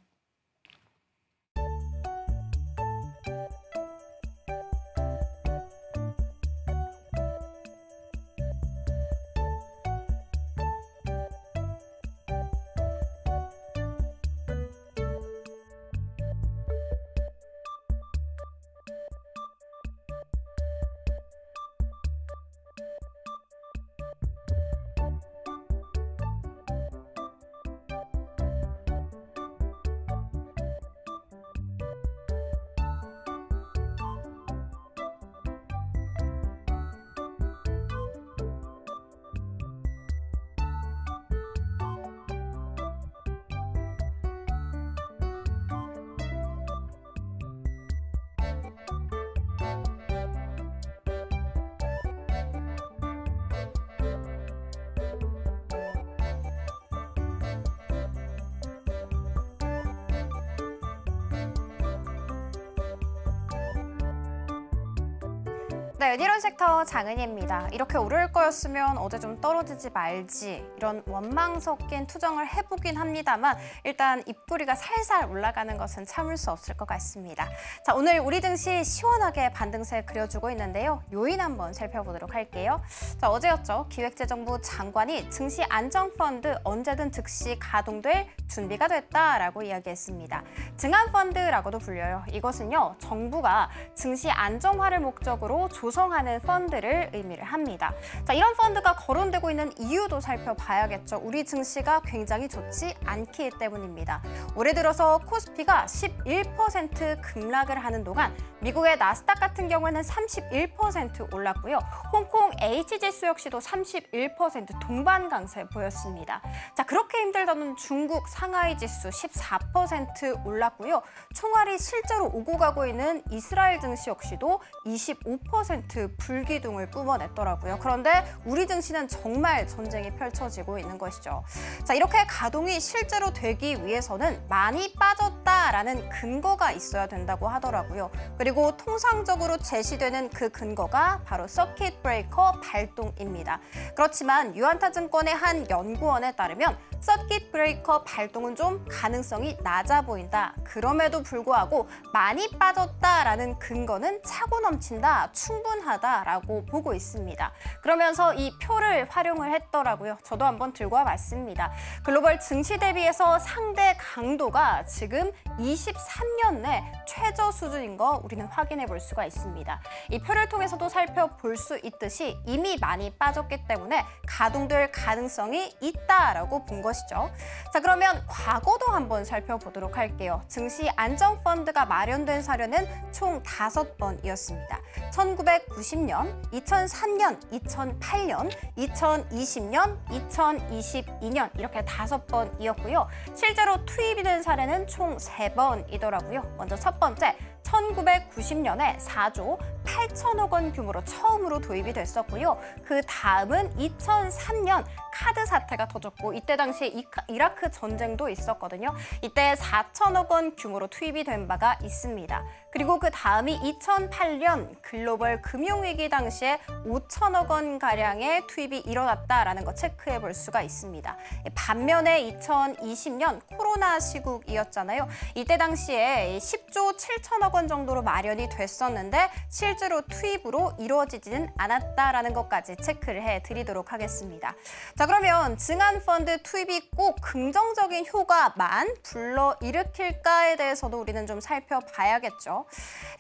네, 은희론 섹터 장은희입니다. 이렇게 오를 거였으면 어제 좀 떨어지지 말지 이런 원망 섞인 투정을 해보긴 합니다만 일단 입꼬리가 살살 올라가는 것은 참을 수 없을 것 같습니다. 자, 오늘 우리 증시 시원하게 반등세 그려주고 있는데요. 요인 한번 살펴보도록 할게요. 자, 어제였죠. 기획재정부 장관이 증시 안정펀드 언제든 즉시 가동될 준비가 됐다라고 이야기했습니다. 증안펀드라고도 불려요. 이것은요, 정부가 증시 안정화를 목적으로 조성하는 펀드를 의미를 합니다. 자, 이런 펀드가 거론되고 있는 이유도 살펴봐야겠죠. 우리 증시가 굉장히 좋지 않기 때문입니다. 올해 들어서 코스피가 11% 급락을 하는 동안 미국의 나스닥 같은 경우에는 31% 올랐고요. 홍콩 H지수 역시도 31% 동반 강세 보였습니다. 자, 그렇게 힘들다는 중국 상하이 지수 14% 올랐고요. 총알이 실제로 오고 가고 있는 이스라엘 증시 역시도 25% 불기둥을 뿜어냈더라고요. 그런데 우리 증시는 정말 전쟁이 펼쳐지고 있는 것이죠. 자, 이렇게 가동이 실제로 되기 위해서는 많이 빠졌다라는 근거가 있어야 된다고 하더라고요. 그리고 통상적으로 제시되는 그 근거가 바로 서킷 브레이커 발동입니다. 그렇지만 유안타증권의 한 연구원에 따르면 서킷 브레이커 발동은 좀 가능성이 낮아 보인다. 그럼에도 불구하고 많이 빠졌다라는 근거는 차고 넘친다, 충분하다라고 보고 있습니다. 그러면서 이 표를 활용을 했더라고요. 저도 한번 들고 와봤습니다. 글로벌 증시 대비해서 상대 강도가 지금 23년 내 최저 수준인 거 우리는 확인해 볼 수가 있습니다. 이 표를 통해서도 살펴볼 수 있듯이 이미 많이 빠졌기 때문에 가동될 가능성이 있다라고 본 것이죠. 자, 그러면 과거도 한번 살펴보도록 할게요. 증시 안정펀드가 마련된 사례는 총 5번이었습니다. 1990년, 2003년, 2008년, 2020년, 2022년 이렇게 5번이었고요. 실제로 투입이 된 사례는 총 3번이더라고요. 먼저 첫 번째, 1990년에 4조 8천억 원 규모로 처음으로 도입이 됐었고요. 그 다음은 2003년 카드 사태가 터졌고 이때 당시에 이라크 전쟁도 있었거든요. 이때 4천억 원 규모로 투입이 된 바가 있습니다. 그리고 그 다음이 2008년 글로벌 금융위기 당시에 5천억 원가량의 투입이 일어났다라는 거 체크해 볼 수가 있습니다. 반면에 2020년 코로나 시국이었잖아요. 이때 당시에 10조 7천억 원 정도로 마련이 됐었는데 실제로 투입으로 이루어지지는 않았다라는 것까지 체크를 해드리도록 하겠습니다. 자, 그러면 증안펀드 투입이 꼭 긍정적인 효과만 불러일으킬까에 대해서도 우리는 좀 살펴봐야겠죠.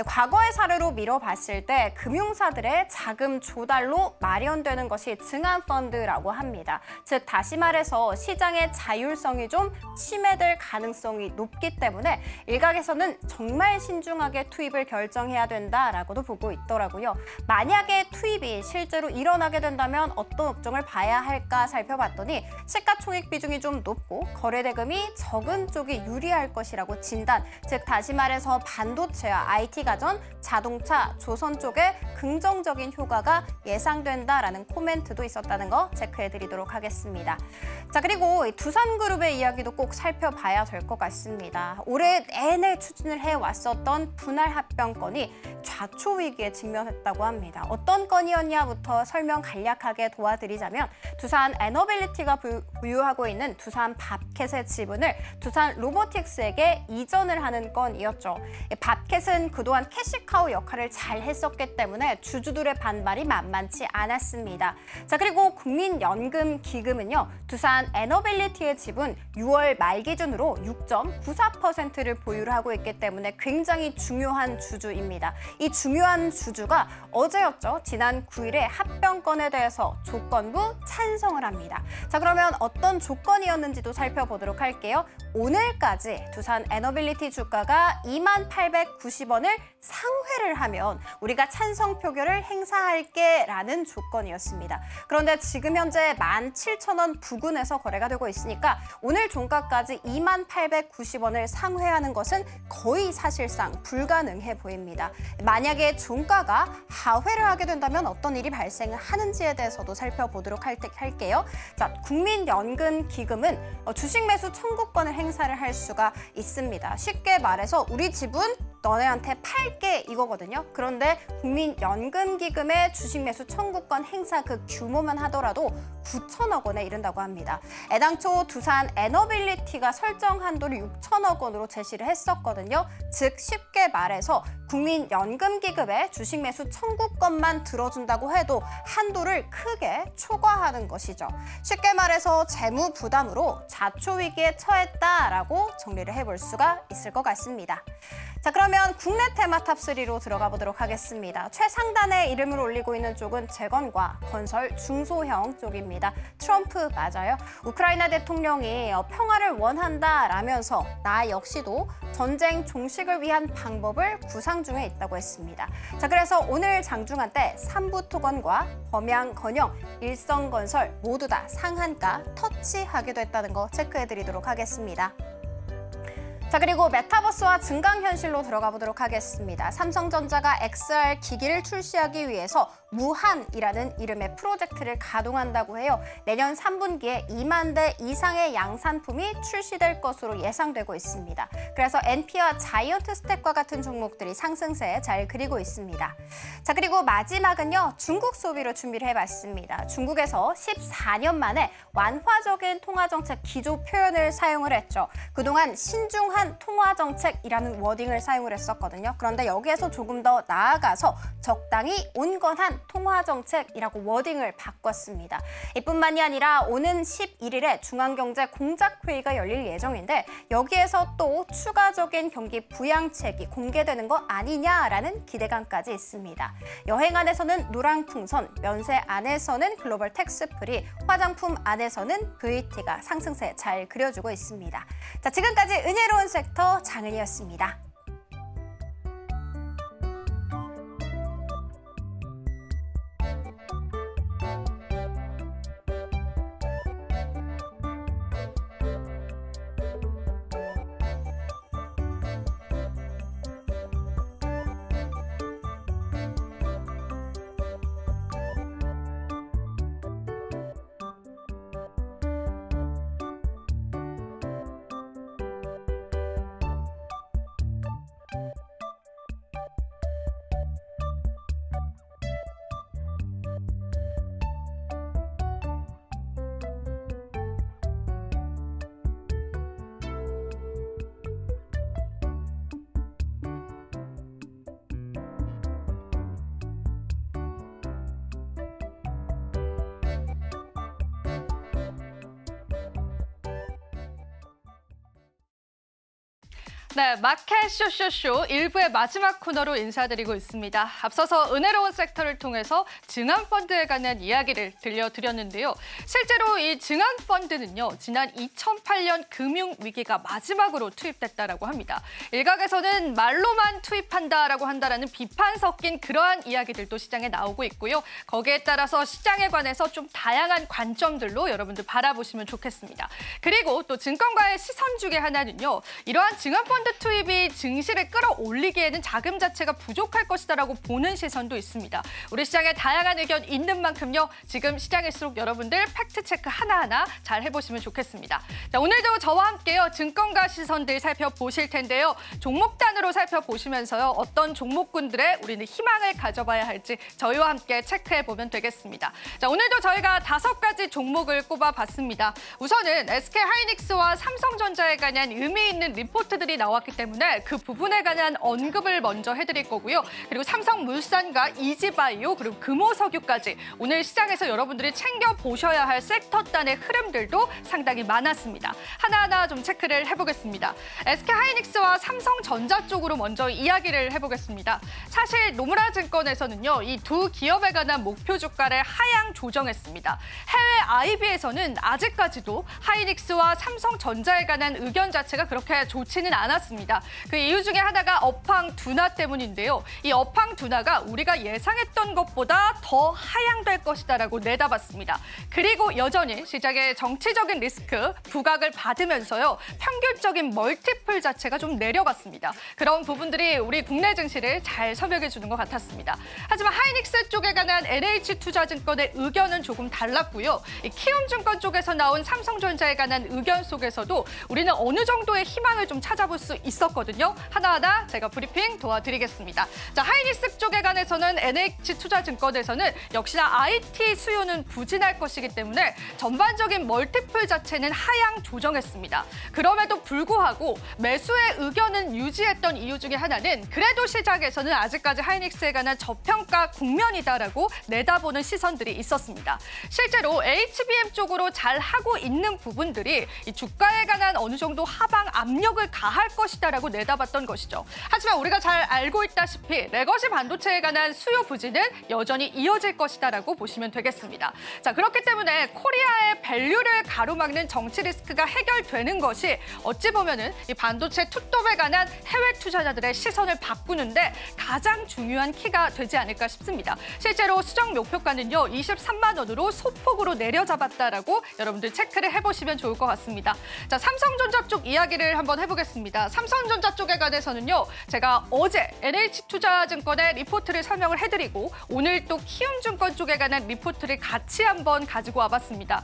과거의 사례로 미뤄봤을 때 금융사들의 자금 조달로 마련되는 것이 증안펀드라고 합니다. 즉 다시 말해서 시장의 자율성이 좀 침해될 가능성이 높기 때문에 일각에서는 정말 신중하게 투입을 결정해야 된다라고도 보고 있더라고요. 만약에 투입이 실제로 일어나게 된다면 어떤 업종을 봐야 할까 살펴봤더니 시가총액 비중이 좀 높고 거래대금이 적은 쪽이 유리할 것이라고 진단, 즉 다시 말해서 반도체와 IT 가전, 자동차, 조선 쪽에 긍정적인 효과가 예상된다라는 코멘트도 있었다는 거 체크해드리도록 하겠습니다. 자, 그리고 두산그룹의 이야기도 꼭 살펴봐야 될 것 같습니다. 올해 내내 추진을 해왔었던 분할 합병건이 좌초 위기에 직면했다고 합니다. 어떤 건이었냐부터 설명 간략하게 도와드리자면 두산 에너빌리티가 보유하고 있는 두산 밥캣의 지분을 두산 로보틱스에게 이전을 하는 건이었죠. 밥캣은 그동안 캐시카우 역할을 잘 했었기 때문에 주주들의 반발이 만만치 않았습니다. 자, 그리고 국민연금기금은요. 두산 에너빌리티의 지분 6월 말 기준으로 6.94%를 보유를 하고 있기 때문에 굉장히 중요한 주주입니다. 이 중요한 주주가 어제였죠. 지난 9일에 합병건에 대해서 조건부 찬성을 합니다. 자, 그러면 어떤 조건이었는지도 살펴보도록 할게요. 오늘까지 두산 에너빌리티 주가가 2890원을 상회를 하면 우리가 찬성 표결을 행사할게 라는 조건이었습니다. 그런데 지금 현재 17,000원 부근에서 거래가 되고 있으니까 오늘 종가까지 2890원을 상회하는 것은 거의 사실상 불가능해 보입니다. 만약에 종가가 하회를 하게 된다면 어떤 일이 발생하는지에 대해서도 살펴보도록 할게요. 자, 국민연금기금은 주식 매수 청구권을 행사를 할 수가 있습니다. 쉽게 말해서 우리 지분 너네한테 팔게 이거거든요. 그런데 국민연금기금의 주식 매수 청구권 행사 그 규모만 하더라도 9천억 원에 이른다고 합니다. 애당초 두산 에너빌리티가 설정 한도를 6천억 원으로 제시를 했었거든요. 즉 쉽게 말해서 국민연금기금의 주식 매수 청구권만 들어준다고 해도 한도를 크게 초과하는 것이죠. 쉽게 말해서 재무 부담으로 자초 위기에 처했다라고 정리를 해볼 수가 있을 것 같습니다. 자, 그러면 국내 테마탑 3로 들어가 보도록 하겠습니다. 최상단에 이름을 올리고 있는 쪽은 재건과 건설 중소형 쪽입니다. 트럼프 맞아요. 우크라이나 대통령이 평화를 원한다라면서 나 역시도 전쟁 종식을 위한 방법을 구상 중에 있다고 했습니다. 자, 그래서 오늘 장중한 때 삼부토건과 범양건영, 일성건설 모두 다 상한가 터치하기도 했다는 거 체크해드리도록 하겠습니다. 자, 그리고 메타버스와 증강현실로 들어가 보도록 하겠습니다. 삼성전자가 XR 기기를 출시하기 위해서 무한이라는 이름의 프로젝트를 가동한다고 해요. 내년 3분기에 2만 대 이상의 양산품이 출시될 것으로 예상되고 있습니다. 그래서 NP와 자이언트 스택과 같은 종목들이 상승세에 잘 그리고 있습니다. 자, 그리고 마지막은요. 중국 소비로 준비를 해봤습니다. 중국에서 14년 만에 완화적인 통화정책 기조 표현을 사용을 했죠. 그동안 신중한 통화정책이라는 워딩을 사용을 했었거든요. 그런데 여기에서 조금 더 나아가서 적당히 온건한 통화정책이라고 워딩을 바꿨습니다. 이뿐만이 아니라 오는 11일에 중앙경제 공작회의가 열릴 예정인데 여기에서 또 추가적인 경기 부양책이 공개되는 거 아니냐라는 기대감까지 있습니다. 여행 안에서는 노랑풍선, 면세 안에서는 글로벌 텍스프리, 화장품 안에서는 VT가 상승세 잘 그려주고 있습니다. 자, 지금까지 은혜로운 섹터 장은이었습니다. 네, 마켓 쇼쇼쇼 1부의 마지막 코너로 인사드리고 있습니다. 앞서서 은혜로운 섹터를 통해서 증안펀드에 관한 이야기를 들려드렸는데요. 실제로 이 증안펀드는요, 지난 2008년 금융위기가 마지막으로 투입됐다라고 합니다. 일각에서는 말로만 투입한다라고 한다라는 비판 섞인 그러한 이야기들도 시장에 나오고 있고요. 거기에 따라서 시장에 관해서 좀 다양한 관점들로 여러분들 바라보시면 좋겠습니다. 그리고 또 증권가의 시선 중에 하나는요, 이러한 증안펀드 투입이 증시를 끌어올리기에는 자금 자체가 부족할 것이다라고 보는 시선도 있습니다. 우리 시장에 다양한 의견 있는 만큼요. 지금 시장일수록 여러분들 팩트체크 하나하나 잘 해보시면 좋겠습니다. 자, 오늘도 저와 함께요. 증권가 시선들 살펴보실 텐데요. 종목단으로 살펴보시면서요. 어떤 종목군들의 우리는 희망을 가져봐야 할지 저희와 함께 체크해보면 되겠습니다. 자, 오늘도 저희가 5가지 종목을 꼽아봤습니다. 우선은 SK하이닉스와 삼성전자에 관한 의미 있는 리포트들이 나왔기 때문에 그 부분에 관한 언급을 먼저 해드릴 거고요. 그리고 삼성물산과 이지바이오 그리고 금호석유까지 오늘 시장에서 여러분들이 챙겨보셔야 할 섹터단의 흐름들도 상당히 많았습니다. 하나하나 좀 체크를 해보겠습니다. SK하이닉스와 삼성전자 쪽으로 먼저 이야기를 해보겠습니다. 사실 노무라 증권에서는요. 이 두 기업에 관한 목표 주가를 하향 조정했습니다. 해외 IB에서는 아직까지도 하이닉스와 삼성전자에 관한 의견 자체가 그렇게 좋지는 않았습니다. 그 이유 중에 하나가 업황 둔화 때문인데요. 이 업황 둔화가 우리가 예상했던 것보다 더 하향될 것이다라고 내다봤습니다. 그리고 여전히 시장의 정치적인 리스크, 부각을 받으면서요. 평균적인 멀티플 자체가 좀 내려갔습니다. 그런 부분들이 우리 국내 증시를 잘 설명해 주는 것 같았습니다. 하지만 하이닉스 쪽에 관한 NH투자증권의 의견은 조금 달랐고요. 이 키움증권 쪽에서 나온 삼성전자에 관한 의견 속에서도 우리는 어느 정도의 희망을 좀 찾아볼 수 있었거든요. 하나하나 제가 브리핑 도와드리겠습니다. 자, 하이닉스 쪽에 관해서는 NH투자증권에서는 역시나 IT 수요는 부진할 것이기 때문에 전반적인 멀티플 자체는 하향 조정했습니다. 그럼에도 불구하고 매수의 의견은 유지했던 이유 중에 하나는 그래도 시장에서는 아직까지 하이닉스에 관한 저평가 국면이다라고 내다보는 시선들이 있었습니다. 실제로 HBM 쪽으로 잘 하고 있는 부분들이 이 주가에 관한 어느 정도 하방 압력을 가할 것이다라고 내다봤던 것이죠. 하지만 우리가 잘 알고 있다시피 레거시 반도체에 관한 수요 부진은 여전히 이어질 것이다라고 보시면 되겠습니다. 자, 그렇기 때문에 코리아의 밸류를 가로막는 정치 리스크가 해결되는 것이 어찌 보면은 이 반도체 투톱에 관한 해외 투자자들의 시선을 바꾸는데 가장 중요한 키가 되지 않을까 싶습니다. 실제로 수정 목표가는요 23만 원으로 소폭으로 내려잡았다라고 여러분들 체크를 해보시면 좋을 것 같습니다. 자, 삼성전자 쪽 이야기를 한번 해보겠습니다. 삼성전자 쪽에 관해서는요 제가 어제 NH투자증권의 리포트를 설명을 해드리고 오늘 또 키움증권 쪽에 관한 리포트를 같이 한번 가지고 와봤습니다.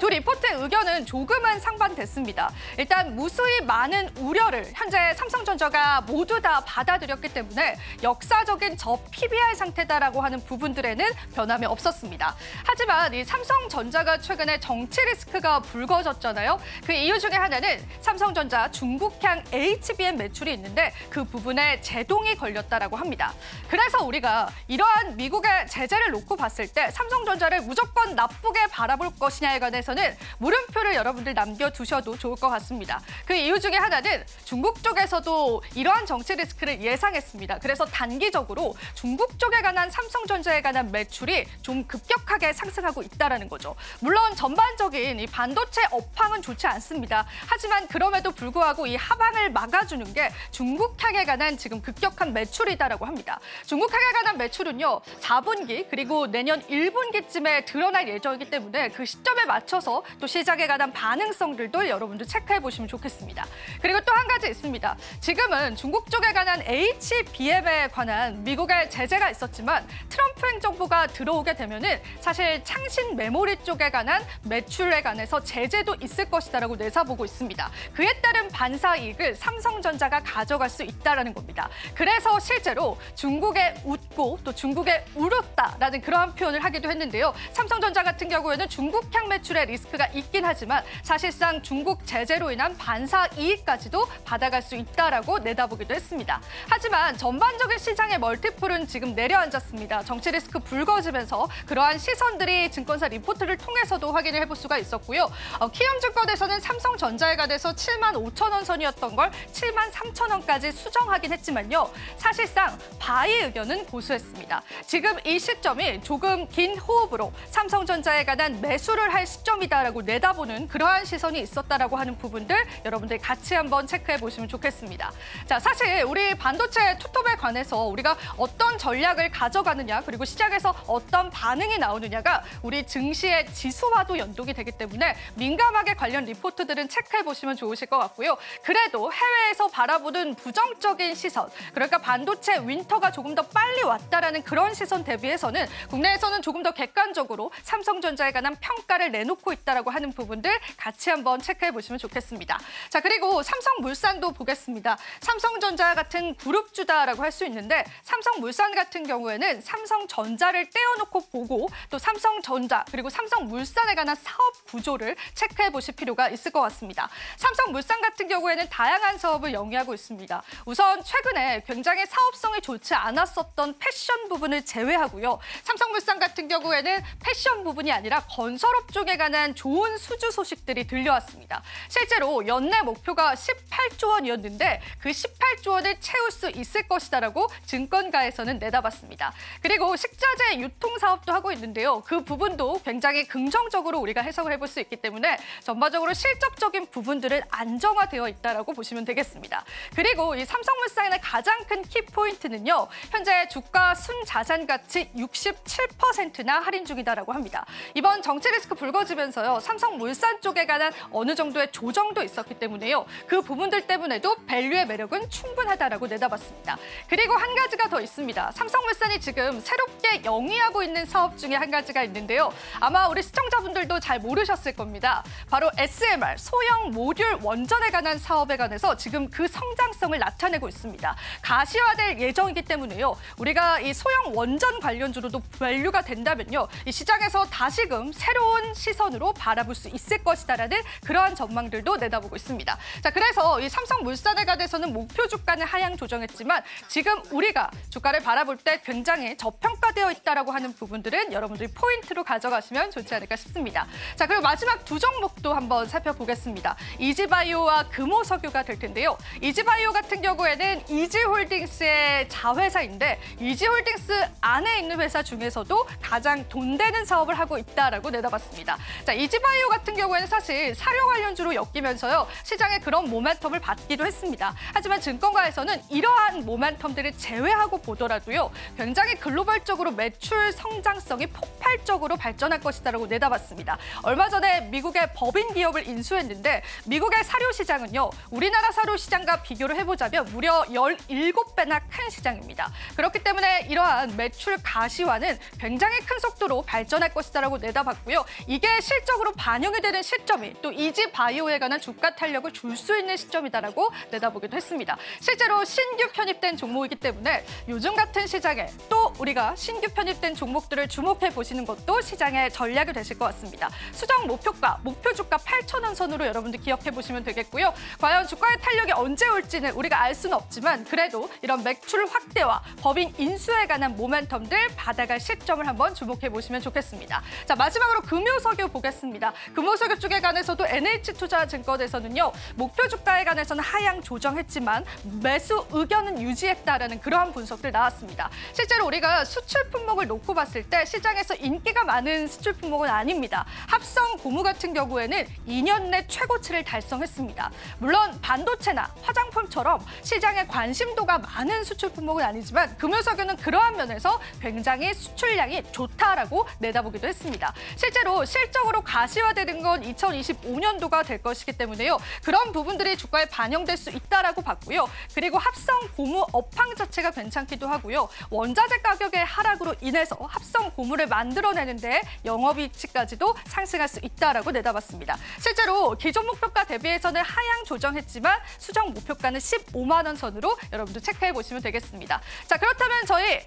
두 리포트의 의견은 조금은 상반됐습니다. 일단 무수히 많은 우려를 현재 삼성전자가 모두 다 받아들였기 때문에 역사적인 저 PBR 상태다라고 하는 부분들에는 변함이 없었습니다. 하지만 이 삼성전자가 최근에 정치 리스크가 불거졌잖아요. 그 이유 중에 하나는 삼성전자 중국향 HBM 매출이 있는데 그 부분에 제동이 걸렸다라고 합니다. 그래서 우리가 이러한 미국의 제재를 놓고 봤을 때 삼성전자를 무조건 나쁘게 바라볼 것이냐에 관해서는 물음표를 여러분들 남겨두셔도 좋을 것 같습니다. 그 이유 중에 하나는 중국 쪽에서도 이러한 정치 리스크를 예상했습니다. 그래서 단기적으로 중국 쪽에 관한 삼성전자에 관한 매출이 좀 급격하게 상승하고 있다는 거죠. 물론 전반적인 이 반도체 업황은 좋지 않습니다. 하지만 그럼에도 불구하고 이 하방을 막아주는 게 중국향에 관한 지금 급격한 매출이다라고 합니다. 중국향에 관한 매출은요 4분기 그리고 내년 1분기쯤에 드러날 예정이기 때문에 그 시점에 맞춰서 또 시장에 관한 반응성들도 여러분들 체크해 보시면 좋겠습니다. 그리고 또 한 가지 있습니다. 지금은 중국 쪽에 관한 HBM에 관한 미국의 제재가 있었지만 트럼프 행정부가 들어오게 되면은 사실 창신 메모리 쪽에 관한 매출에 관해서 제재도 있을 것이다라고 내사보고 있습니다. 그에 따른 반사 이익을 삼성전자가 가져갈 수 있다라는 겁니다. 그래서 실제로 중국에 웃고 또 중국에 울었다라는 그러한 표현을 하기도 했는데요. 삼성전자 같은 경우에는 중국향 매출의 리스크가 있긴 하지만 사실상 중국 제재로 인한 반사 이익까지도 받아갈 수 있다라고 내다보기도 했습니다. 하지만 전반적인 시장의 멀티플은 지금 내려앉았습니다. 정치 리스크 불거지면서 그러한 시선들이 증권사 리포트를 통해서도 확인을 해볼 수가 있었고요. 키움증권에서는 삼성전자에 관해서 7만 5천 원 선이었던 걸 7만 3천 원까지 수정하긴 했지만요. 사실상 바이 의견은 고수했습니다. 지금 이 시점이 조금 긴 호흡으로 삼성전자에 관한 매수를 할 시점이다라고 내다보는 그러한 시선이 있었다라고 하는 부분들 여러분들 같이 한번 체크해 보시면 좋겠습니다. 자, 사실 우리 반도체 투톱에 관해서 우리가 어떤 전략을 가져가느냐 그리고 시장에서 어떤 반응이 나오느냐가 우리 증시의 지수와도 연동이 되기 때문에 민감하게 관련 리포트들은 체크해 보시면 좋으실 것 같고요. 그래도 해외에서 바라보는 부정적인 시선, 그러니까 반도체 윈터가 조금 더 빨리 왔다라는 그런 시선 대비해서는 국내에서는 조금 더 객관적으로 삼성전자에 관한 평가를 내놓고 있다라고 하는 부분들 같이 한번 체크해 보시면 좋겠습니다. 자, 그리고 삼성물산도 보겠습니다. 삼성전자 같은 그룹주다라고 할 수 있는데 삼성물산 같은 경우에는 삼성전자를 떼어놓고 보고 또 삼성전자 그리고 삼성물산에 관한 사업 구조를 체크해 보실 필요가 있을 것 같습니다. 삼성물산 같은 경우에는 다양한 사업을 영위하고 있습니다. 우선 최근에 굉장히 사업성이 좋지 않았었던 패션 부분을 제외하고요. 삼성물산 같은 경우에는 패션 부분이 아니라 건설업 쪽에 관한 좋은 수주 소식들이 들려왔습니다. 실제로 연내 목표가 18조 원이었는데 그 18조 원을 채울 수 있을 것이다라고 증권가에서는 내다봤습니다. 그리고 식자재 유통 사업도 하고 있는데요. 그 부분도 굉장히 긍정적으로 우리가 해석을 해볼 수 있기 때문에 전반적으로 실적적인 부분들은 안정화되어 있다라고 보시면 되겠습니다. 그리고 이 삼성물산의 가장 큰 키포인트는요. 현재 주가 순자산 가치 67%나 할인 중이다라고 합니다. 이번 정치 리스크 불거지면서요. 삼성물산 쪽에 관한 어느 정도의 조정도 있었기 때문에요. 그 부분들 때문에도 밸류의 매력은 충분하다라고 내다봤습니다. 그리고 한 가지가 더 있습니다. 삼성물산이 지금 새롭게 영위하고 있는 사업 중에 한 가지가 있는데요. 아마 우리 시청자분들도 잘 모르셨을 겁니다. 바로 SMR, 소형 모듈 원전에 관한 사업에 관해서 지금 그 성장성을 나타내고 있습니다. 가시화될 예정이기 때문에요. 우리가 이 소형 원전 관련주로도 밸류가 된다면요. 이 시장에서 다시금 새로운 시선으로 바라볼 수 있을 것이다라는 그러한 전망들도 내다보고 있습니다. 자, 그래서 이 삼성물산에 관해서는 목표 주가는 하향 조정했지만 지금 우리가 주가를 바라볼 때 굉장히 저평가되어 있다라고 하는 부분들은 여러분들이 포인트로 가져가시면 좋지 않을까 싶습니다. 자, 그리고 마지막 두 종목도 한번 살펴보겠습니다. 이지바이오와 금호석유가 될 텐데요. 이지바이오 같은 경우에는 이지홀딩스의 자회사인데 이지홀딩스 안에 있는 회사 중에서도 가장 돈 되는 사업을 하고 있다라고 내다봤습니다. 자, 이지바이오 같은 경우에는 사실 사료 관련주로 엮이면서요. 시장에 그런 모멘텀을 받기도 했습니다. 하지만 증권가에서는 이러한 모멘텀들을 제외하고 보더라도요. 굉장히 글로벌적으로 매출 성장성이 폭발적으로 발전할 것이다라고 내다봤습니다. 얼마 전에 미국의 법인 기업을 인수했는데 미국의 사료 시장은요. 우리나라 사료 시장과 비교를 해보자면 무려 17배나 큰 시장입니다. 그렇기 때문에 이러한 매출 가시화는 굉장히 큰 속도로 발전할 것이다라고 내다봤고요. 이게 실적으로 반영이 되는 시점이 또 이지바이오에 관한 주가 탄력을 줄 수 있는 시점이다라고 내다보기도 했습니다. 실제로 신규 편입된 종목이기 때문에 요즘 같은 시장에 또 우리가 신규 편입된 종목들을 주목해 보시는 것도 시장의 전략이 되실 것 같습니다. 수정 목표가, 목표 주가 8,000원 선으로 여러분들 기억해 보시면 되겠고요. 과연 주가의 탄력이 언제 올지는 우리가 알 수는 없지만 그래도 이런 매출 확대와 법인 인수에 관한 모멘텀들 받아갈 시점을 한번 주목해 보시면 좋겠습니다. 자, 마지막으로 금요석유 보겠습니다. 금요석유 쪽에 관해서도 NH투자증권에서는요. 목표 주가에 관해서는 하향 조정했지만 매수 의견은 유지했다라는 그러한 분석들 나왔습니다. 실제로 우리가 수출 품목을 놓고 봤을 때 시장에서 인기가 많은 수출 품목은 아닙니다. 합성 고무 같은 경우에는 2년 내 최고치를 달성했습니다. 물론 반도체나 화장품처럼 시장에 관심도가 많은 수출 품목은 아니지만 금요석유는 그러한 면에서 굉장히 수출량이 좋다라고 내다보기도 했습니다. 실제로 실적으로 가시화되는 건 2025년도가 될 것이기 때문에요. 그런 부분들이 주가에 반영될 수 있다라고 봤고요. 그리고 합성 고무 업황 자체가 괜찮기도 하고요. 원자재 가격의 하락으로 인해서 합성 고무를 만들어내는데 영업이익치까지도 상승할 수 있다라고 내다봤습니다. 실제로 기존 목표가 대비해서는 하향 조정했지만 수정 목표가는 15만 원 선으로 여러분도 체크해 보시면 되겠습니다. 자, 그렇다면 저희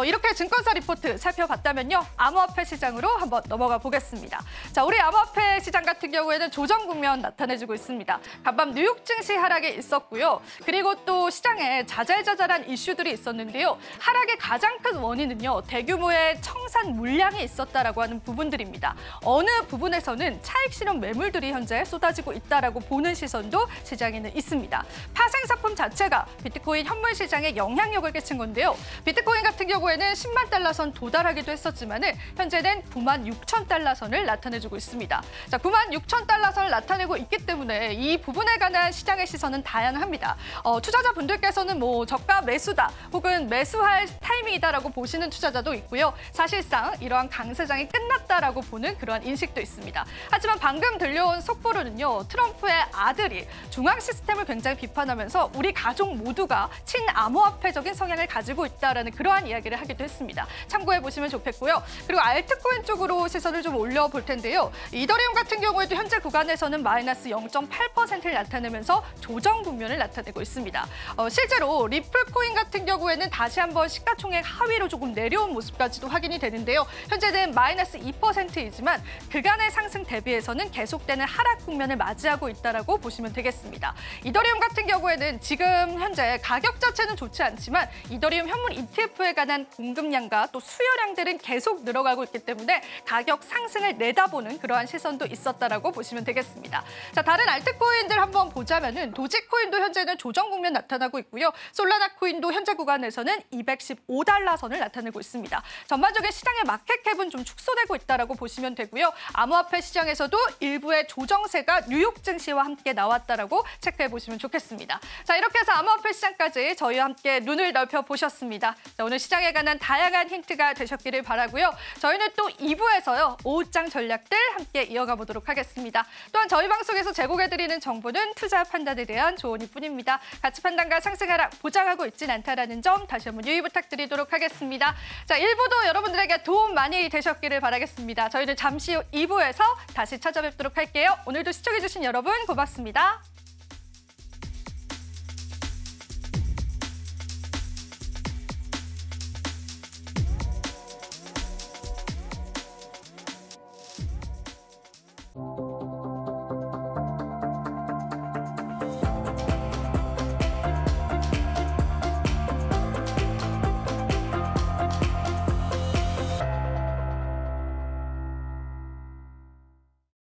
이렇게 증권사 리포트 살펴봤다면요. 암호화폐 시장으로 한번 넘어가 보겠습니다. 자, 우리 암호화폐 시장 같은 경우에는 조정 국면 나타내주고 있습니다. 간밤 뉴욕 증시 하락이 있었고요. 그리고 또 시장에 자잘자잘한 이슈들이 있었는데요. 하락의 가장 큰 원인은요. 대규모의 청산 물량이 있었다라고 하는 부분들입니다. 어느 부분에서는 차익 실현 매물들이 현재 쏟아지고 있다라고 보는 시선도 시장에는 있습니다. 파생상품 자체가 비트코인 현물 시장에 영향력을 끼친 건데요. 비트코인 같은 경우에는 10만 달러 선 도달하기도 했었지만 현재는 9만 6천 달러 선을 나타내주고 있습니다. 자, 9만 6천 달러 선을 나타내고 있기 때문에 이 부분에 관한 시장의 시선은 다양합니다. 투자자분들께서는 뭐 저가 매수다 혹은 매수할 타이밍이다라고 보시는 투자자도 있고요. 사실상 이러한 강세장이 끝났다라고 보는 그러한 인식도 있습니다. 하지만 방금 들려온 속보로는요. 트럼프의 아들이 중앙 시스템을 굉장히 비판하면서 우리 가족 모두가 친암호화폐적인 성향을 가지고 있다라는 그러한 이야기를 하기도 했습니다. 참고해 보시면 좋겠고요. 그리고 알트코인 쪽으로 시선을 좀 올려볼 텐데요. 이더리움 같은 경우에도 현재 구간에서는 마이너스 0.8%를 나타내면서 조정 국면을 나타내고 있습니다. 실제로 리플코인 같은 경우에는 다시 한번 시가총액 하위로 조금 내려온 모습까지도 확인이 되는데요. 현재는 마이너스 2%이지만 그간의 상승 대비해서는 계속되는 하락 국면을 맞이하고 있다라고 보시면 되겠습니다. 이더리움 같은 경우에는 지금 현재 가격 자체는 좋지 않지만 이더리움 현물 ETF에 관한 공급량과 또 수요량들은 계속 늘어가고 있기 때문에 가격 상승을 내다보는 그러한 시선도 있었다라고 보시면 되겠습니다. 자, 다른 알트코인들 한번 보자면은 도지코인도 현재는 조정 국면 나타나고 있고요. 솔라나 코인도 현재 구간에서는 215달러 선을 나타내고 있습니다. 전반적인 시장의 마켓캡은 좀 축소되고 있다라고 보시면 되고요. 암호화폐 시장에서도 일부의 조정세가 뉴욕 증시와 함께 나왔다라고 체크해 보시면 좋겠습니다. 자, 이렇게 해서 암호화폐 시장까지 저희와 함께 눈을 넓혀 보셨습니다. 자, 오늘 시장에 관한 다양한 힌트가 되셨기를 바라고요. 저희는 또 2부에서요. 오후장 전략들 함께 이어가 보도록 하겠습니다. 또한 저희 방송에서 제공해드리는 정보는 투자 판단에 대한 조언일 뿐입니다. 가치 판단과 상승 하락 보장하고 있진 않다라는 점 다시 한번 유의 부탁드리도록 하겠습니다. 자, 1부도 여러분들에게 도움 많이 되셨기를 바라겠습니다. 저희는 잠시 후 2부에서 다시 찾아뵙도록 할게요. 오늘도 시청해주신 여러분 고맙습니다.